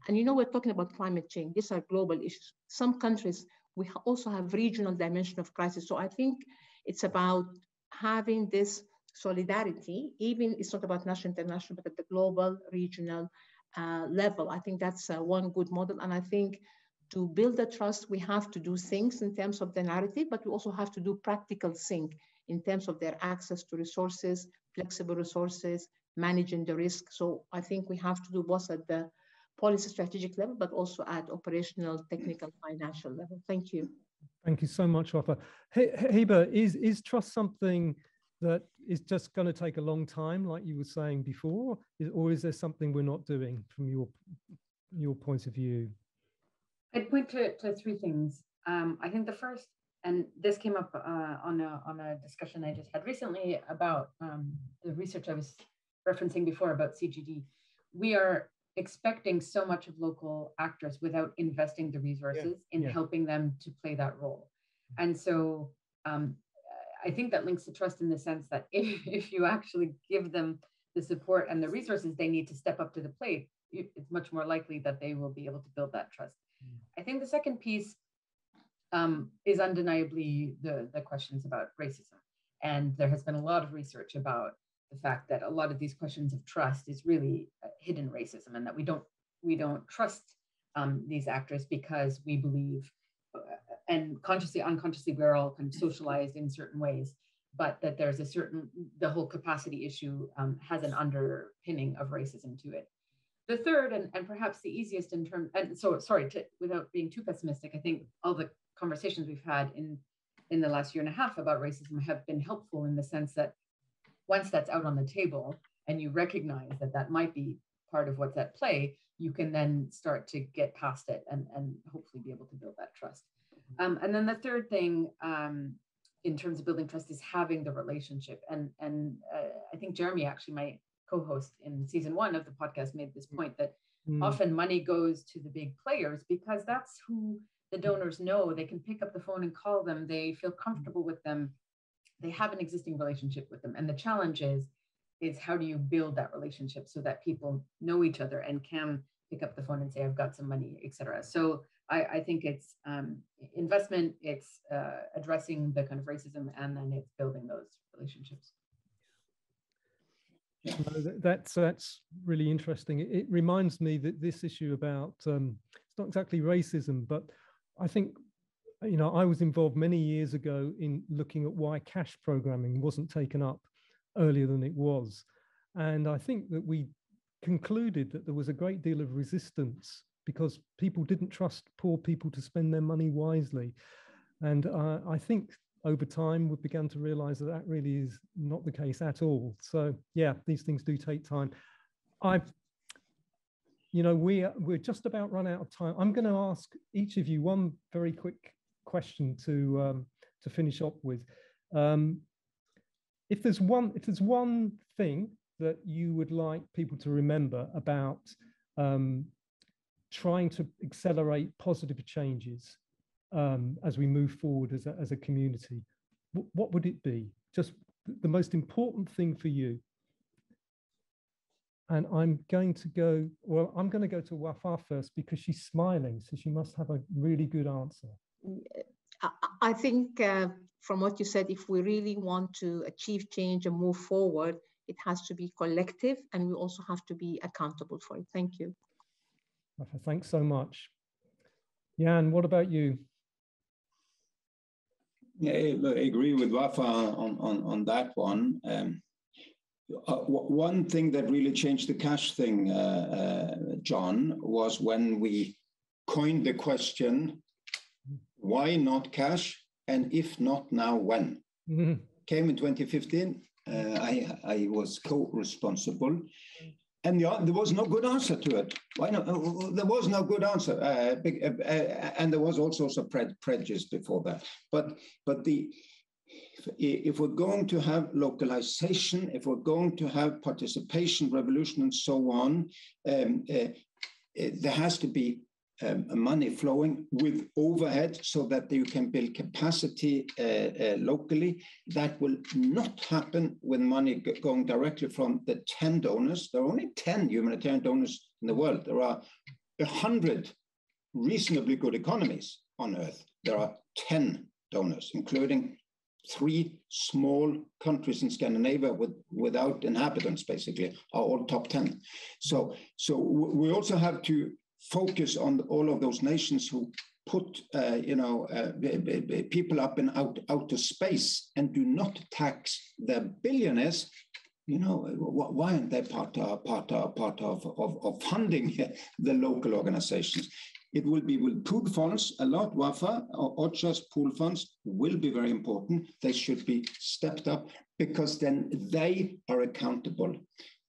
And you know, we're talking about climate change. These are global issues. Some countries, we also have regional dimension of crisis. So I think it's about having this solidarity, even it's not about national, international, but at the global, regional level. I think that's one good model. And I think to build the trust, we have to do things in terms of the narrative, but we also have to do practical things in terms of their access to resources, flexible resources, managing the risk. So I think we have to do both at the policy strategic level, but also at operational, technical, financial level. Thank you. Thank you so much, Wafa. Heba, is trust something that is just going to take a long time, like you were saying before, or is there something we're not doing from your point of view? I'd point to three things. I think the first, and this came up on a discussion I just had recently about the research I was referencing before about CGD. We are expecting so much of local actors without investing the resources in helping them to play that role. And so I think that links to trust in the sense that if you actually give them the support and the resources they need to step up to the plate, it's much more likely that they will be able to build that trust. I think the second piece is undeniably the questions about racism. And there has been a lot of research about the fact that a lot of these questions of trust is really hidden racism, and that we don't trust these actors because we believe, and consciously, unconsciously, we're all kind of socialized in certain ways, but that there's the whole capacity issue has an underpinning of racism to it. The third, and perhaps the easiest in terms, and so sorry, without being too pessimistic, I think all the conversations we've had in the last year and a half about racism have been helpful in the sense that once that's out on the table and you recognize that that might be part of what's at play, you can then start to get past it and hopefully be able to build that trust. And then the third thing in terms of building trust is having the relationship. And I think Jeremy, actually my co-host in season 1 of the podcast, made this point that often money goes to the big players because that's who the donors know. They can pick up the phone and call them. They feel comfortable with them. They have an existing relationship with them. And the challenge is how do you build that relationship so that people know each other and can pick up the phone and say, I've got some money, et cetera. So I think it's investment, it's addressing the kind of racism, and then it's building those relationships. That's really interesting. It reminds me that this issue about, it's not exactly racism, but I think, I was involved many years ago in looking at why cash programming wasn't taken up earlier than it was. And I think that we concluded that there was a great deal of resistance because people didn't trust poor people to spend their money wisely. And I think over time, we've begun to realize that that really is not the case at all. So yeah, these things do take time. We're just about run out of time. I'm going to ask each of you one very quick question to finish up with. If there's one thing that you would like people to remember about trying to accelerate positive changes as we move forward as a community, what would it be? Just the most important thing for you. And I'm going to go to Wafa first because she's smiling, so she must have a really good answer. I think from what you said, if we really want to achieve change and move forward, it has to be collective, and we also have to be accountable for it. Thank you. Wafa, thanks so much. Jan, what about you? Yeah, I agree with Wafa on that one. One thing that really changed the cash thing, John, was when we coined the question, why not cash? And if not now, when? Mm-hmm. Came in 2015. I was co-responsible. And there was no good answer to it. Why not? There was no good answer. And there was also some prejudice before that. But if we're going to have localization, if we're going to have participation, revolution, and so on, there has to be money flowing with overhead so that you can build capacity locally. That will not happen with money going directly from the 10 donors. There are only 10 humanitarian donors in the world. There are 100 reasonably good economies on Earth. There are 10 donors, including 3 small countries in Scandinavia without inhabitants, basically, are all top 10. So we also have to focus on all of those nations who put people up in outer space and do not tax their billionaires. Why aren't they part of funding the local organizations? It will be with pool funds a lot. Wafa or OCHA's pool funds will be very important. They should be stepped up because then they are accountable.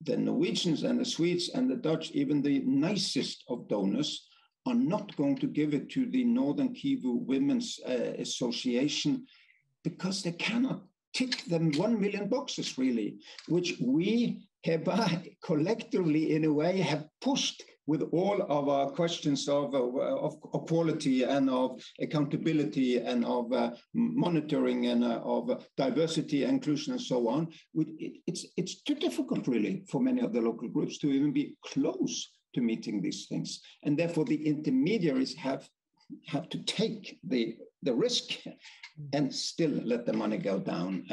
The Norwegians and the Swedes and the Dutch, even the nicest of donors, are not going to give it to the Northern Kivu Women's Association because they cannot tick them 1 million boxes, really, which we hereby collectively, in a way, have pushed with all of our questions of quality and of accountability and of monitoring and of diversity, inclusion, and so on. It's too difficult, really, for many of the local groups to even be close to meeting these things. And therefore, the intermediaries have to take the risk and still let the money go down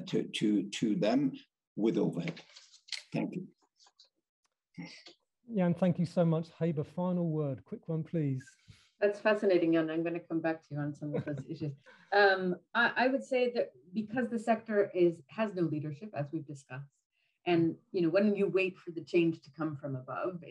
to them with overhead. Thank you. Jan, thank you so much. Haber, final word, quick one, please. That's fascinating, Jan. I'm going to come back to you on some of those issues. I would say that because the sector has no leadership, as we've discussed, and when you wait for the change to come from above,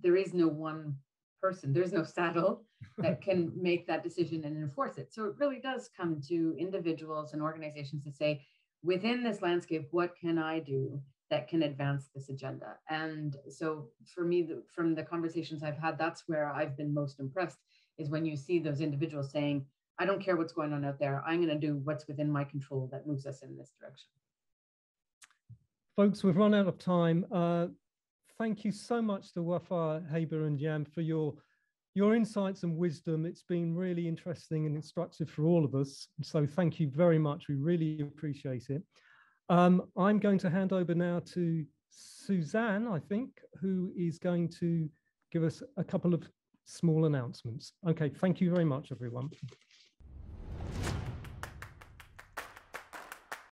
there is no one person, there's no saddle that can make that decision and enforce it. So it really does come to individuals and organizations to say, within this landscape, what can I do that can advance this agenda? And so for me, from the conversations I've had, that's where I've been most impressed, is when you see those individuals saying, I don't care what's going on out there, I'm going to do what's within my control that moves us in this direction. Folks, we've run out of time. Thank you so much to Wafa, Haber, and Jan for your insights and wisdom. It's been really interesting and instructive for all of us. So thank you very much. We really appreciate it. I'm going to hand over now to Suzanne, I think, who is going to give us a couple of small announcements. Okay, thank you very much, everyone.